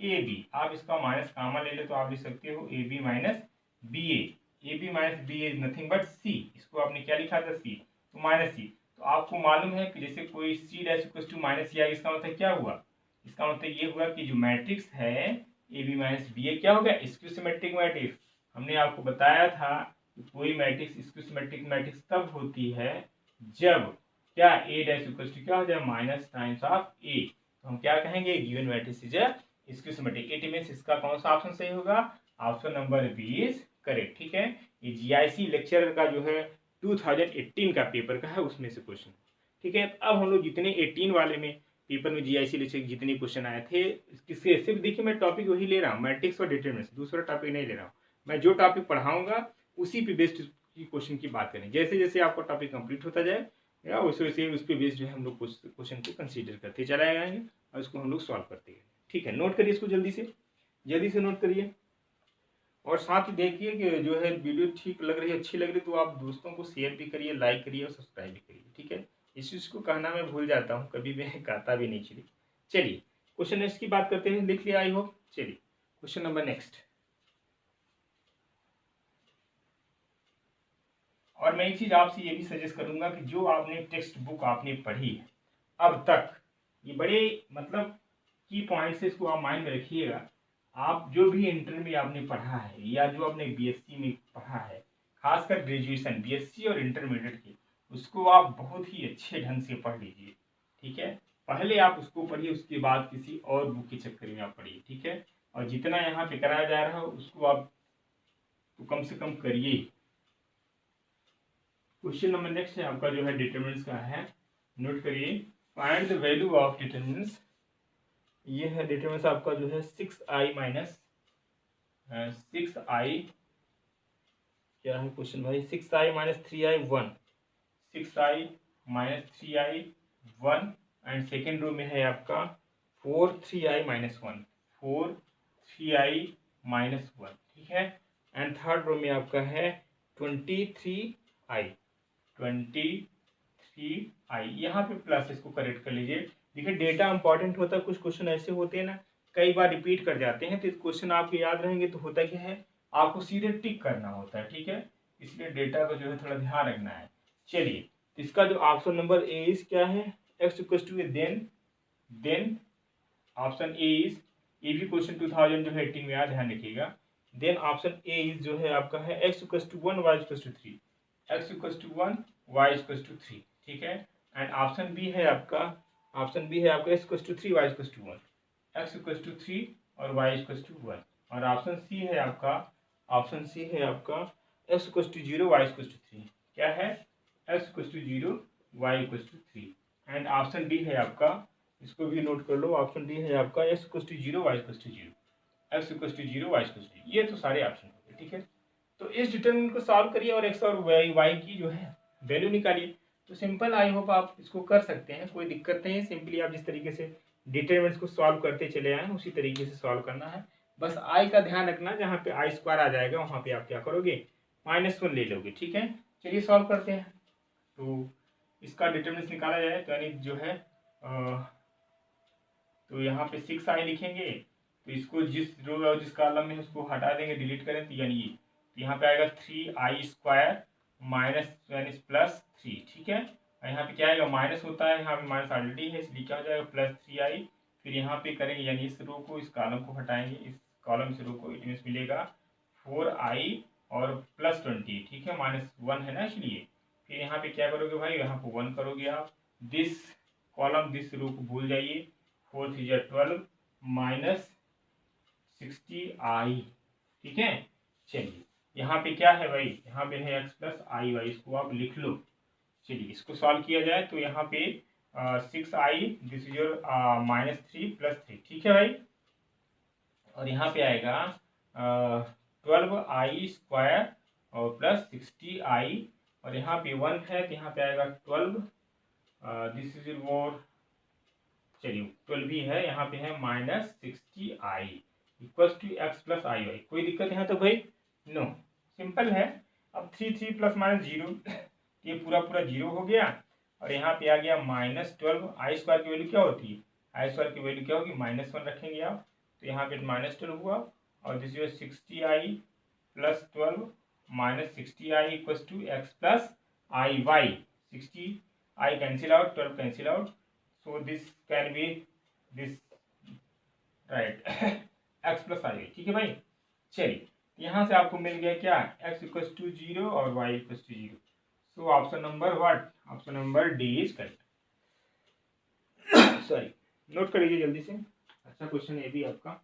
A B. आप इसका माइनस कॉमन ले लो तो आप लिख सकते हो A B minus B A B minus B is nothing but C, इसको आपने क्या लिखा था, सी, तो माइनस सी। तो आपको मालूम है कि जैसे कोई C dash equals to minus C आ, इसका मतलब क्या हुआ, इसका मतलब ये हुआ कि जो मैट्रिक्स है ए बी माइनस बी ए क्या हो गया, स्क्यू सिमेट्रिक मैट्रिक्स। हमने आपको बताया था कि कोई मैट्रिक्स स्क्यू सिमेट्रिक मैट्रिक्स तब होती है जब क्या ए डैश इक्वल टू क्या हो जाए माइनस टाइम्स ऑफ ए। तो हम क्या कहेंगे given matrix is schematic. It means इसका कौन सा ऑप्शन सही होगा, option number B is correct. ठीक है, ये जीआईसी लेक्चरर का जो है 2018 का पेपर का है, उसमें से क्वेश्चन। ठीक है, अब हम लोग जितने 18 वाले में पेपर में जीआईसी लेक्चर जितने क्वेश्चन आए थे किससे, सिर्फ देखिए मैं टॉपिक वही ले रहा हूँ, मैट्रिक्स और डिटरमिनेंट्स, दूसरा टॉपिक नहीं ले रहा हूँ। मैं जो टॉपिक पढ़ाऊंगा उसी पे बेस्ड की क्वेश्चन की बात करें। जैसे जैसे आपका टॉपिक कंप्लीट होता जाए या वैसे वैसे उस पर बेस्ड जो है हम लोग क्वेश्चन को कंसीडर करते चले आएंगे और उसको हम लोग सॉल्व करते हैं। ठीक है, नोट करिए इसको जल्दी से नोट करिए। और साथ ही देखिए कि जो है वीडियो ठीक लग रही है, अच्छी लग रही है तो आप दोस्तों को शेयर भी करिए, लाइक करिए और सब्सक्राइब भी करिए। ठीक है, इस चीज़ को कहना मैं भूल जाता हूँ, कभी मैं कहता भी नहीं। चलिए क्वेश्चन नेक्स्ट की बात करते हैं, लिख लिया आई होप। चलिए क्वेश्चन नंबर नेक्स्ट। और मैं एक चीज़ आपसे ये भी सजेस्ट करूंगा कि जो आपने टेक्स्ट बुक आपने पढ़ी है अब तक, ये बड़े मतलब की पॉइंट्स है, इसको आप माइंड में रखिएगा। आप जो भी इंटर में आपने पढ़ा है या जो आपने बीएससी में पढ़ा है, खासकर ग्रेजुएशन बीएससी और इंटरमीडिएट की, उसको आप बहुत ही अच्छे ढंग से पढ़ लीजिए। ठीक है, पहले आप उसको पढ़िए, उसके बाद किसी और बुक के चक्कर में आप पढ़िए। ठीक है, और जितना यहाँ पे कराया जा रहा हो उसको आप तो कम से कम करिए। क्वेश्चन नंबर नेक्स्ट है आपका जो है डिटरमिनेंट्स का है, नोट करिए। Find the value of determinants. ये है डिटरमिनेंट्स आपका जो है 6i माइनस 6i, क्या है क्वेश्चन भाई, 6i minus 3i 1, 6i minus 3i 1 and second row में है आपका 4 3i माइनस 1, 4 3i माइनस 1। ठीक है, एंड थर्ड रो में आपका है 23i 23i। यहाँ पे प्लस, इसको करेक्ट कर लीजिए। देखिए डेटा इंपॉर्टेंट होता है, कुछ क्वेश्चन ऐसे होते हैं ना कई बार रिपीट कर जाते हैं, तो क्वेश्चन आपके याद रहेंगे तो होता क्या है आपको सीधे टिक करना होता है। ठीक है, इसलिए डेटा को जो है थोड़ा ध्यान रखना है। चलिए, इसका जो ऑप्शन नंबर ए इज क्या है, X equal to then option A is, ये भी क्वेश्चन 2018 में याद ध्यान रखिएगा। देन ऑप्शन ए इज जो है आपका है X equal to 1 Y equal to 3, X equal to 1 Y equal to 3। ठीक है, एंड ऑप्शन बी है आपका X equal to 3 Y equal to 1, X equal to 3 और वाई इक्वल टू 1। और ऑप्शन सी है आपका X equal to 0 Y equal to 3। क्या है, X equal to 0 Y equal to 3। And option D है आपका, इसको भी नोट कर लो, ऑप्शन डी है आपका X equal to 0 Y equal to 0, X equal to 0 Y equal to. ये तो सारे ऑप्शन हो गए। ठीक है, तो इस डिटरमिनेंट को सॉल्व करिए और एक्स और वाई की जो है वैल्यू निकालिए। तो सिंपल, आई होप आप इसको कर सकते हैं, कोई दिक्कत नहीं है। सिंपली आप जिस तरीके से डिटरमिनेंट्स को सॉल्व करते चले आए उसी तरीके से सॉल्व करना है। बस आई का ध्यान रखना, जहाँ पे आई स्क्वायर आ जाएगा वहाँ पे आप क्या करोगे, -1 ले लोगे। ठीक है, चलिए सॉल्व करते हैं। तो इसका डिटरमिनेंट्स निकाला जाए तो यानी जो है तो यहाँ पे 6i लिखेंगे, तो इसको जिस रो और जिस कॉलम में उसको हटा देंगे, डिलीट करें तो यानी तो यहाँ पे आएगा 3i स्क्वायर माइनस प्लस 3। ठीक है, और यहाँ पे क्या आएगा, माइनस होता है, यहाँ पे माइनस ऑलरेडी है इसलिए क्या हो जाएगा +3i। फिर यहाँ पे करेंगे यानी इस रो को, इस कॉलम को हटाएंगे, इस कॉलम से रो को, इट मीन्स मिलेगा 4i और +20। ठीक है, -1 है ना इसलिए। फिर यहाँ पे क्या करोगे भाई, यहाँ पे 1 करोगे आप, दिस कॉलम दिस रो को भूल जाइए, 4 3 12 माइनस 60i। ठीक है, चलिए यहाँ पे क्या है भाई, यहाँ पे है x प्लस आई वाई, इसको आप लिख लो। चलिए इसको सॉल्व किया जाए तो यहाँ पे 6i, दिस इज योर -3 + 3। ठीक है भाई, और यहाँ पे आएगा 12i स्क्वायर और प्लस 60i, और यहाँ पे 1 है तो यहाँ पे आएगा 12, दिस इज योर, चलिए 12 ही है, यहाँ पे है -60i equal to x plus I Y. कोई दिक्कत यहाँ तो भाई, नो, सिंपल है। अब 3 प्लस माइनस 0, ये पूरा 0 हो गया, और यहाँ पे आ गया -12। आई स्क्वायर की वैल्यू क्या होती है, आई स्क्वायर की वैल्यू क्या होगी, -1 रखेंगे आप, तो यहाँ पे -12 हुआ, और this is 60i + 12 -60i equal to x plus I Y. 60i cancel out, 12 cancel out, so this can be this right x plus I. ठीक है भाई, चलिए यहाँ से आपको मिल गया क्या, x इक्वल टू 0 और y equal to 0। So option number what, option number D is correct. Sorry, note कर लीजिए जल्दी से, अच्छा क्वेश्चन ये भी आपका।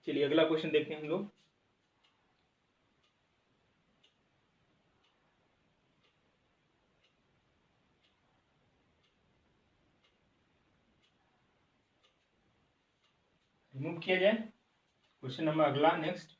चलिए अगला क्वेश्चन देखते हैं हम लोग। रिमूव किया जाए क्वेश्चन नंबर अगला नेक्स्ट।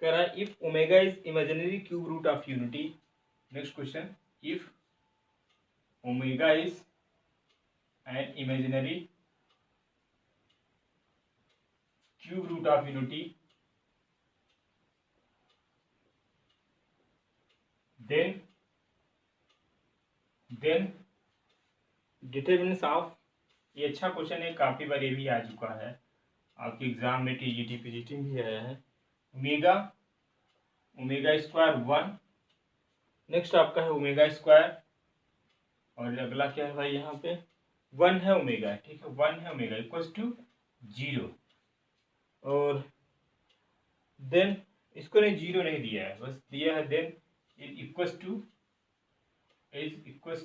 कह रहा है if omega is imaginary cube root of unity. Next question, if omega is an imaginary cube root of unity, then determinants of, ये अच्छा क्वेश्चन है, काफी बार ये भी आ चुका है आपके एग्जाम में, टीजीटी पीजीटी भी आया है। ओमेगा, ओमेगा स्क्वायर 1, नेक्स्ट आपका है ओमेगा स्क्वायर, और अगला क्या है भाई यहाँ पे 1 है ओमेगा, ठीक है 1 है ओमेगा इक्वल्स टू 0, और देन इसको नहीं 0 नहीं दिया है, बस दिया है then equals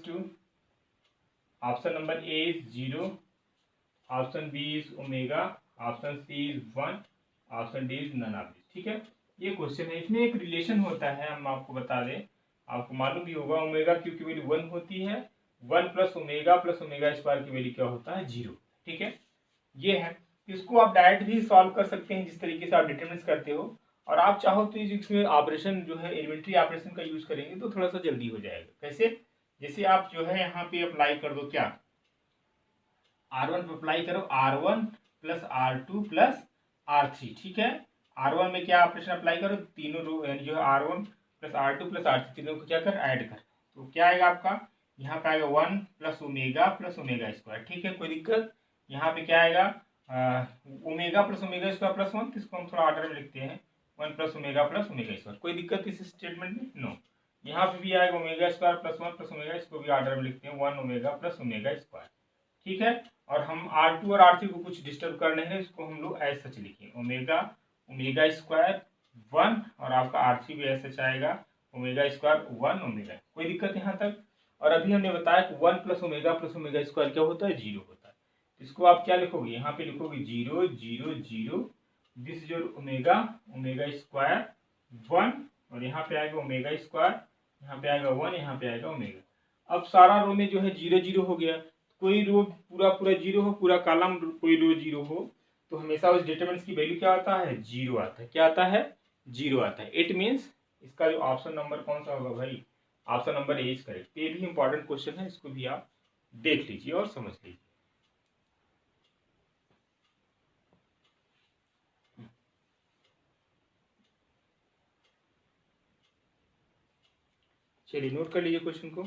to option number A is 0, option B is omega, option C is 1, option D is none of this. ठीक है, ये क्वेश्चन है, इसमें एक रिलेशन होता है, हम आपको बता दें, आपको मालूम भी होगा ओमेगा क्यू की वैल्यू 1 होती है, 1 प्लस ओमेगा स्क्वायर की वैल्यू क्या होता है 0। ठीक है, ये है, इसको आप डायरेक्ट भी सॉल्व कर सकते हैं जिस तरीके से आप डिटरमिनेंट करते हो, और आप चाहो तो इसमें ऑपरेशन जो है एलिमेंट्री ऑपरेशन का यूज करेंगे तो थोड़ा सा जल्दी हो जाएगा। कैसे, जैसे आप जो है यहाँ पे अप्लाई कर दो, क्या R1 पे अप्लाई करो, R1 plus R2 plus R3। ठीक है, R1 में क्या ऑपरेशन अप्लाई करो, तीनों रो यानी जो है R1 plus R2 plus R3 तीनों को क्या कर ऐड कर, तो क्या आएगा आपका, यहाँ पे आएगा 1 प्लस ओमेगा स्क्वायर। ठीक है, कोई दिक्कत, यहाँ पे क्या आएगा ओमेगा स्क्वायर प्लस 1, इसको हम थोड़ा ऑर्डर में लिखते हैं 1 प्लस ओमेगा स्क्वायर। कोई दिक्कत इस स्टेटमेंट में, नो। यहाँ पे भी आएगा omega square plus 1 plus omega, इसको भी ऑर्डर में लिखते हैं 1 ओमेगा स्क्वायर। ठीक है, और हम R2 और R3 को कुछ डिस्टर्ब कर रहे हैं, इसको हम लोग एज सच लिखें ओमेगा स्क्वायर 1, और आपका R3 भी एज सच आएगा ओमेगा स्क्वायर 1 ओमेगा। कोई दिक्कत यहाँ तक, और अभी हमने बताया कि 1 प्लस ओमेगा स्क्वायर क्या होता है 0 होता है, इसको आप क्या लिखोगे, यहाँ पे लिखोगे 0 0 0, दिस जो ओमेगा स्क्वायर 1, और यहाँ पे आएगा ओमेगा स्क्वायर, यहाँ पे आएगा 1, यहाँ पे आएगा ओमेगा। अब सारा रो में जो है 0 0 हो गया, कोई रो पूरा 0 हो, पूरा कॉलम कोई रो 0 हो, तो हमेशा उस डिटरमिनेंट्स की वैल्यू क्या आता है 0 आता है, क्या आता है 0 आता है। इट मीन्स इसका जो ऑप्शन नंबर कौन सा होगा भाई, option number A is correct. ये भी इंपॉर्टेंट क्वेश्चन है, इसको भी आप देख लीजिए और समझ लीजिए। चलिए नोट कर लीजिए क्वेश्चन को।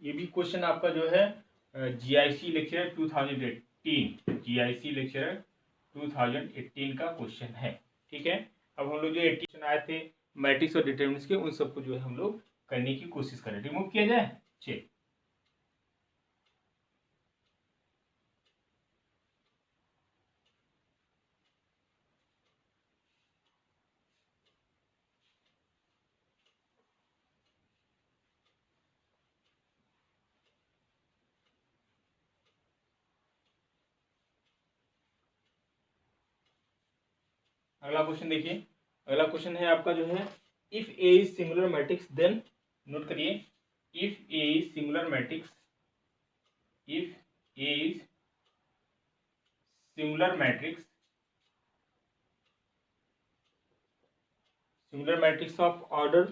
ये भी क्वेश्चन आपका जो है जीआईसी लेक्चर 2018, जीआईसी लेक्चर 2018 का क्वेश्चन है। ठीक है, अब हम लोग जो 18 आए थे मैट्रिक्स और डिटरमिनेंट्स के, उन सबको जो है हम लोग करने की कोशिश करें। रिमूव किया जाए, चलिए अगला क्वेश्चन देखिए। अगला क्वेश्चन है आपका जो है if A is singular matrix then, note करिए, if A is singular matrix, if A is singular matrix, singular matrix of order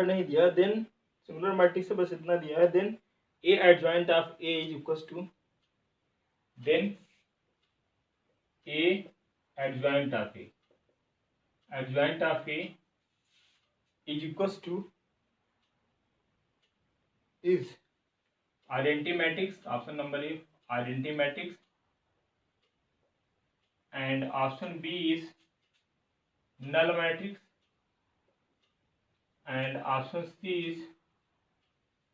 नहीं दिया, देन सिंगुलर मैट्रिक्स से बस इतना दिया है, then A adjoint of A is equals to, then A adjoint of A, adjoint of A is equals to is identity matrix, option number A identity matrix, and option B is null matrix, and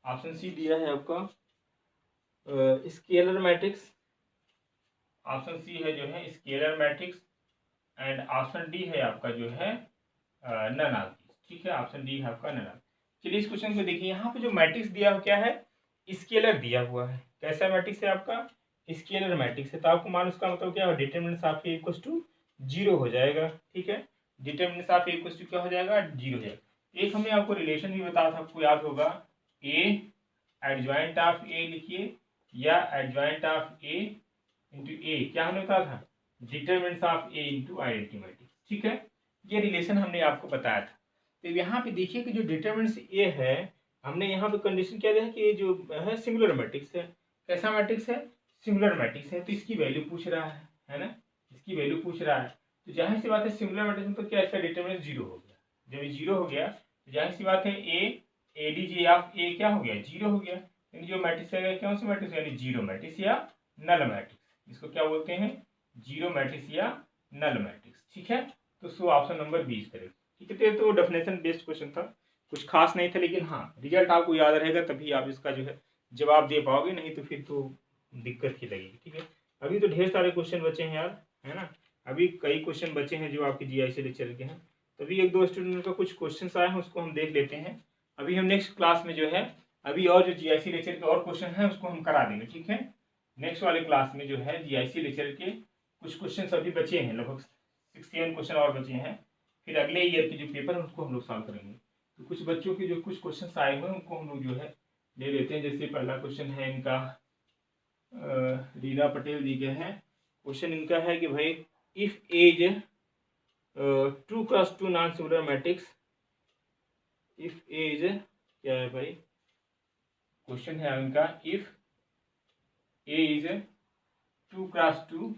option C दिया है आपका स्केलर मैट्रिक्स। ऑप्शन सी है जो है scalar matrix, and option D है आपका जो है नन ऑफ दिस। ठीक है, ऑप्शन डी है आपका नन ऑफ। चलिए इस क्वेश्चन को देखिए, यहाँ पे जो मैट्रिक्स दिया हुआ क्या है, स्केलर दिया हुआ है। कैसा मैट्रिक्स है आपका, स्केलर मैट्रिक्स है। तो आपको मान उसका मतलब क्या है, determinant of A equals to 0 हो जाएगा। ठीक है, determinant of A equals to क्या हो जाएगा, 0 हो जाएगा। एक हमने आपको रिलेशन भी बताया था, आपको याद होगा, ए एडजॉइंट ऑफ ए लिखिए, या एडजॉइंट ऑफ ए इंटू ए, क्या हमने बताया था, determinant of A into identity matrix. ठीक है, ये रिलेशन हमने आपको बताया था। तो यहाँ पे देखिए कि जो डिटरमिनेंट ए है, हमने यहाँ पे कंडीशन क्या दिया है कि ये जो है सिंगुलर मैट्रिक्स है। कैसा मैट्रिक्स है, सिंगुलर मैट्रिक्स है। तो इसकी वैल्यू पूछ रहा है ना, इसकी वैल्यू पूछ रहा है। तो जाहिर सी बात है सिंगुलर मैट्रिक्स में तो क्या इसका डिटरमिनेंट 0 हो गया। जब 0 हो गया तो जाहिर सी बात है ए डी जे ऑफ ए क्या हो गया, 0 हो गया। यानी जो मैट्रिक्स है कौन सी मैट्रिक्स, यानी जीरो मैट्रिक्स या नल मैट्रिक्स। इसको क्या बोलते हैं, जीरो मैट्रिक्स या नल मैट्रिक्स। ठीक है, तो सो ऑप्शन नंबर 20 करेक्ट। ठीक है, तो डेफिनेशन बेस्ड क्वेश्चन था, कुछ खास नहीं था, लेकिन हाँ रिजल्ट आपको याद रहेगा तभी आप इसका जो है जवाब दे पाओगे, नहीं तो फिर तो दिक्कत ही लगेगी। ठीक है, अभी तो ढेर सारे क्वेश्चन बचे हैं यार, है ना। अभी कई क्वेश्चन बचे हैं जो आपके जीआईसी लेक्चर के हैं। तभी एक दो स्टूडेंट का कुछ क्वेश्चन आए हैं, उसको हम देख लेते हैं। अभी हम नेक्स्ट क्लास में जो है अभी और जो जीआईसी लेक्चर के और क्वेश्चन हैं उसको हम करा देंगे। ठीक है, नेक्स्ट वाले क्लास में जो है जीआईसी लेक्चर के कुछ क्वेश्चन अभी बचे हैं, लगभग 67 क्वेश्चन और बचे हैं। फिर अगले ईयर के जो पेपर है उसको हम लोग सॉल्व करेंगे। तो कुछ बच्चों के जो कुछ क्वेश्चन आए हुए हैं उनको हम लोग जो है ले लेते हैं। जैसे पहला क्वेश्चन है इनका, रीना पटेल जी के हैं। क्वेश्चन इनका है कि भाई if A's 2x2 non singular matrix, if A's क्या है भाई, क्वेश्चन है इनका, if A is 2x2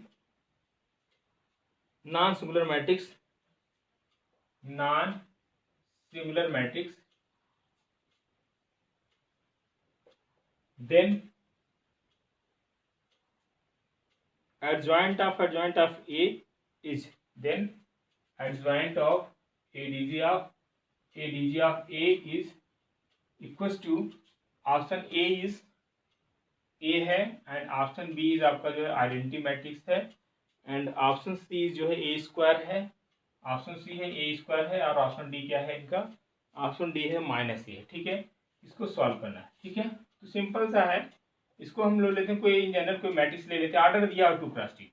non singular matrix, non singular matrix, then adjoint of A is, then adjoint of ADJ of A is equals to, option A is a है, एंड ऑप्शन बी इज आपका जो है आइडेंटिटी मैट्रिक्स है, एंड ऑप्शन सी जो है ए स्क्वायर है, ऑप्शन सी है ए स्क्वायर है, और ऑप्शन डी क्या है इनका, ऑप्शन डी है माइनस ए। ठीक है, इसको सॉल्व करना है। ठीक है, तो सिंपल सा है, इसको हम लोग लेते हैं कोई इन जनरल कोई मैट्रिक्स ले लेते हैं, ऑर्डर दिया और 2x2,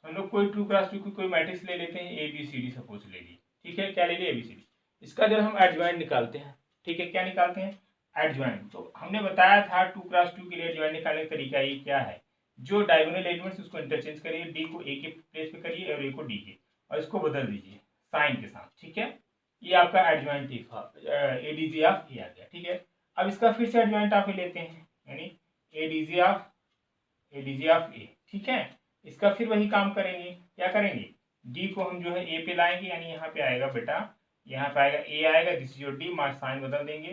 हम लोग कोई 2x2 की कोई मैट्रिक्स ले लेते हैं, A B C D suppose ले ली। ठीक है, क्या ले लिया, ए बी सी डी। इसका जब हम एडजॉइंट निकालते हैं, ठीक है, क्या निकालते हैं, एडजॉइंट। तो हमने बताया था 2x2 के लिए एडजॉइंट निकालने का तरीका ये क्या है, जो डायगोनल एलिमेंट्स उसको इंटरचेंज करिए, डी को ए के प्लेस पे करिए और ए को डी के, और इसको बदल दीजिए साइन के साथ। ठीक है, ये आपका एडजॉइंट एडीजी ऑफ ए आ गया। ठीक है, अब इसका फिर से एडजॉइंट ऑफ ए लेते हैं, यानी एडीजी ऑफ ए। ठीक है, इसका फिर वही काम करेंगे, क्या करेंगे, डी को हम जो है ए पे लाएंगे, यानी यहाँ पे आएगा बेटा, यहाँ पे आएगा ए आएगा, this is your D, marks sign बदल देंगे,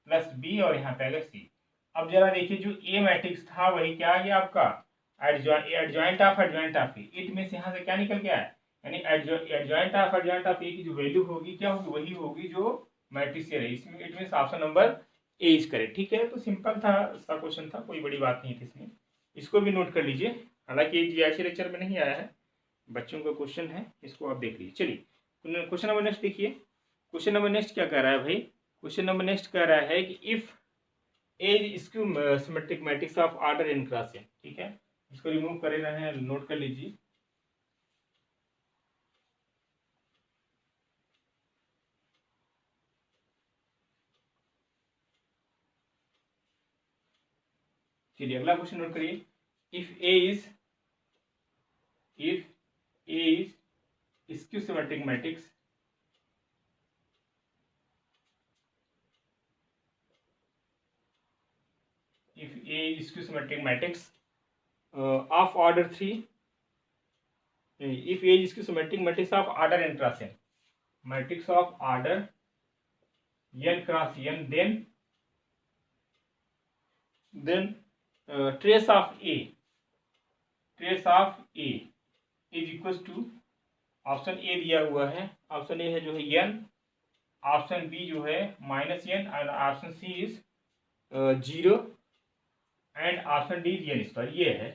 प्लस बी, और यहाँ पे आएगा सी। अब जरा देखिए जो ए मैट्रिक्स था वही क्या आ गया आपका, एडजॉइंट ऑफ ए। इट में से यहाँ से क्या निकल गया है, यानी एडजॉइंट ऑफ ए की जो वैल्यू होगी क्या होगी, वही होगी जो मैट्रिक्स से रही। इसमें it mean option number A is correct. ठीक है, तो सिंपल था सा क्वेश्चन था, कोई बड़ी बात नहीं थी इसमें, इसको भी नोट कर लीजिए। हालांकि जीआईसी लेक्चर में नहीं आया है, बच्चों का क्वेश्चन है, इसको आप देख लीजिए। चलिए क्वेश्चन नंबर नेक्स्ट देखिए। क्वेश्चन नंबर नेक्स्ट क्या कह रहा है भाई, क्वेश्चन नंबर नेक्स्ट कह रहा है कि if A's skew symmetric matrix of order n cross n। ठीक है, इसको रिमूव कर रहे हैं, नोट कर लीजिए। चलिए अगला क्वेश्चन नोट करिए, if A is skew symmetric matrix, if A is skew symmetric matrix of order 3, if A is skew symmetric matrix of order n cross n, matrix of order n cross n, then trace of A is equal to, option A दिया हुआ है, ऑप्शन ए है जो है n, ऑप्शन बी जो है -n, और option C is 0 and option D is n square, ये है।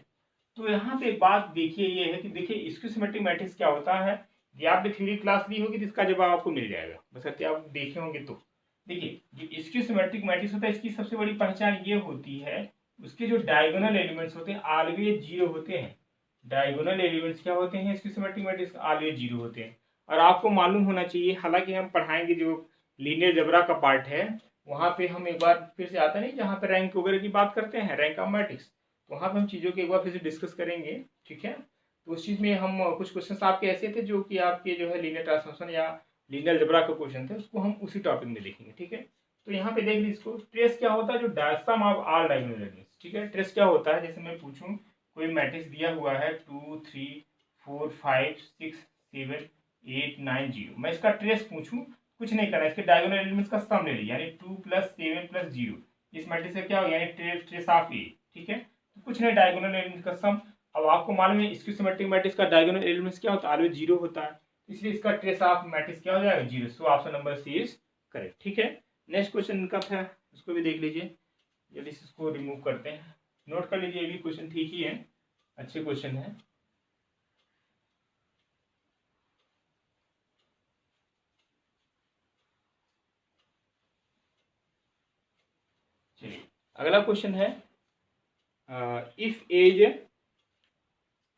तो यहाँ पे बात देखिए ये है कि देखिए स्क्यू सिमेट्रिक मैट्रिक्स क्या होता है, ये आपने थ्योरी क्लास ली होगी तो इसका जवाब आपको मिल जाएगा, बशर्ते आप देखे होंगे तो। देखिए जो स्क्यू सिमेट्रिक मैट्रिक्स होता है इसकी सबसे बड़ी पहचान ये होती है, उसके जो डायगोनल एलिमेंट्स होते हैं ऑलवेज 0 होते हैं। डायगोनल एलिमेंट्स क्या होते हैं स्क्यू सिमेट्रिक मैट्रिक्स, ऑलवेज 0 होते हैं। और आपको मालूम होना चाहिए, हालांकि हम पढ़ाएंगे जो लीनियर जबरा का पार्ट है वहाँ पे हम एक बार फिर से आता नहीं, जहाँ पे रैंक वगैरह की बात करते हैं, रैंक ऑफ मैट्रिक्स, वहाँ पे हम चीज़ों के एक बार फिर से डिस्कस करेंगे, ठीक है। तो उस चीज़ में हम कुछ क्वेश्चन आपके ऐसे थे जो कि आपके जो है लीनियर ट्रांसफॉर्मेशन या लीनियर जबरा का क्वेश्चन थे, उसको हम उसी टॉपिक में देखेंगे, ठीक है। तो यहाँ पे देख लीजिए इसको, ट्रेस क्या होता है, जो सम ऑफ ऑल डायगोनल एलिमेंट्स, ठीक है। ट्रेस क्या होता है, जैसे मैं पूछूं कोई मैट्रिक्स दिया हुआ है 2 3 4 5 6 7 8 9 0, मैं इसका ट्रेस पूछूं, कुछ नहीं करना, इसके डायगोनल एलिमेंट्स का सम ले लीजिए, यानी 2 + 7 + 0, इस मैट्रिक्स का क्या हो, यानी ट्रेस ऑफ ए, ठीक है। तो कुछ नहीं, डायगोनल एलिमेंट्स का सम। अब आपको मालूम है स्क्यू सिमेट्रिक मैट्रिक्स का डायगोनल एलिमेंट्स क्या होता है, ऑलवेज 0 होता है, इसलिए इसका ट्रेस ऑफ मैट्रिक्स क्या हो जाएगा, 0। So option number C is correct, ठीक है। नेक्स्ट क्वेश्चन इनका था, इसको भी देख लीजिए, जल्दी से इसको रिमूव करते हैं, नोट कर लीजिए, ये भी क्वेश्चन ठीक ही है, अच्छे क्वेश्चन है। चलिए अगला क्वेश्चन है, if A's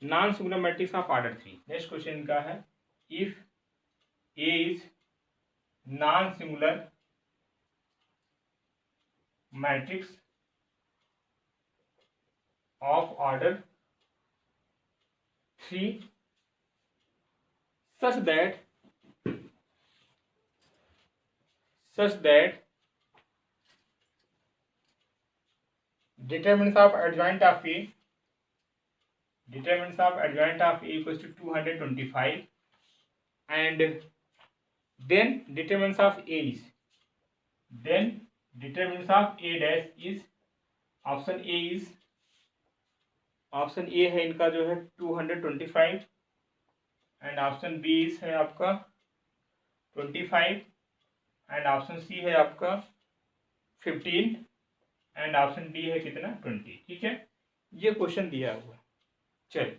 non singular matrix of order 3। Next question इनका है, if A is non singular matrix of order 3 such that determinants of adjoint of A equals to 225, and then determinants of A dash is, option A है इनका जो है 225, एंड ऑप्शन बी है आपका 25, एंड ऑप्शन सी है आपका 15, एंड ऑप्शन डी है कितना 20, ठीक है। ये क्वेश्चन दिया हुआ, चलिए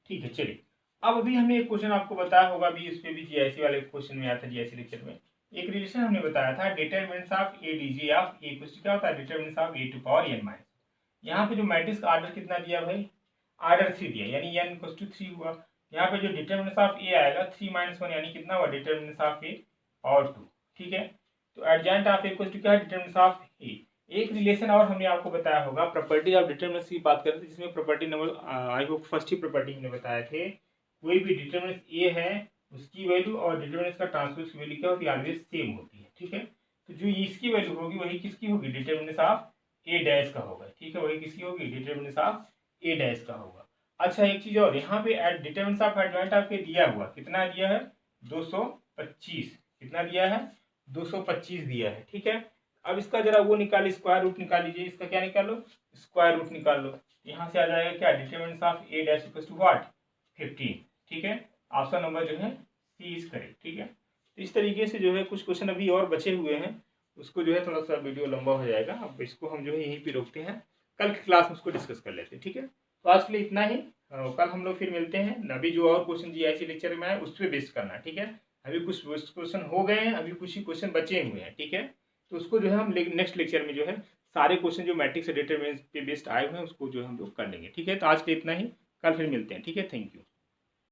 ठीक है। चलिए अब अभी हमने एक क्वेश्चन आपको बताया होगा, अभी इस पे भी जीआईसी वाले क्वेश्चन में आया था, जीआईसी लेक्चर में एक रिलेशन हमने बताया था, determinants of A DJ of A कुछ क्या होता है, determinants of A to power n minus. यहाँ पे जो मैट्रिक्स का ऑर्डर कितना दिया भाई, ऑर्डर 3 दिया, यानी n इक्वल टू 3 हुआ। यहाँ पे जो डिटरमिनेंट्स ऑफ ए आएगा 3 - 1, यानी कितना हुआ, डिटरमिनेंट्स ऑफ ए और 2, ठीक है। तो adjoint of A equal to क्या है, डिटरमिनेंट्स ऑफ ए। एक रिलेशन और हमने आपको बताया होगा, प्रॉपर्टी ऑफ डिटरमिनेंट्स की बात करते थे, जिसमें property number I hope first he property हमने बताए थे, कोई भी डिटरमिनेंट ए है उसकी वैल्यू और डिटरमिनेंट का ट्रांसपोज की वैल्यू क्या होती है, ऑलवेज सेम होती है, ठीक है। तो जो इसकी वैल्यू होगी वही किसकी होगी, डिटरमिनेंट ऑफ ए डैश का होगा, ठीक है, वही किसकी होगी, डिटरमिनेंट ऑफ ए डैश का होगा। अच्छा एक चीज और, यहाँ पे डिटरमिनेंट ऑफ एडजॉइंट ऑफ ए दिया हुआ, कितना दिया है 225, कितना दिया है 225 दिया है, ठीक है। अब इसका जरा वो निकालिए, स्क्वायर रूट निकाल लीजिए, इसका क्या निकालो, स्क्वायर रूट निकाल लो, यहाँ से आ जाएगा क्या, determinant of A dash equal to what 15, ठीक है। ऑप्शन नंबर जो है सी इज करेक्ट, ठीक है। तो इस तरीके से जो है कुछ क्वेश्चन अभी और बचे हुए हैं, उसको जो है थोड़ा सा वीडियो लंबा हो जाएगा, अब इसको हम जो है यहीं पे रोकते हैं, कल की क्लास में उसको डिस्कस कर लेते हैं, ठीक है। तो आज के लिए इतना ही, कल हम लोग फिर मिलते हैं। अभी जो और क्वेश्चन जीआईसी लेक्चर में आए उस पर बेस्ड करना, ठीक है। अभी कुछ क्वेश्चन हो गए हैं, अभी कुछ ही क्वेश्चन बचे हुए हैं, ठीक है। तो उसको जो है हम नेक्स्ट लेक्चर में जो है सारे क्वेश्चन जो मैट्रिक्स से डिटरमिनेंट पे बेस्ड आए हुए हैं उसको जो हम लोग कर लेंगे, ठीक है। तो आज के लिए इतना ही, कल फिर मिलते हैं, ठीक है। Thank you.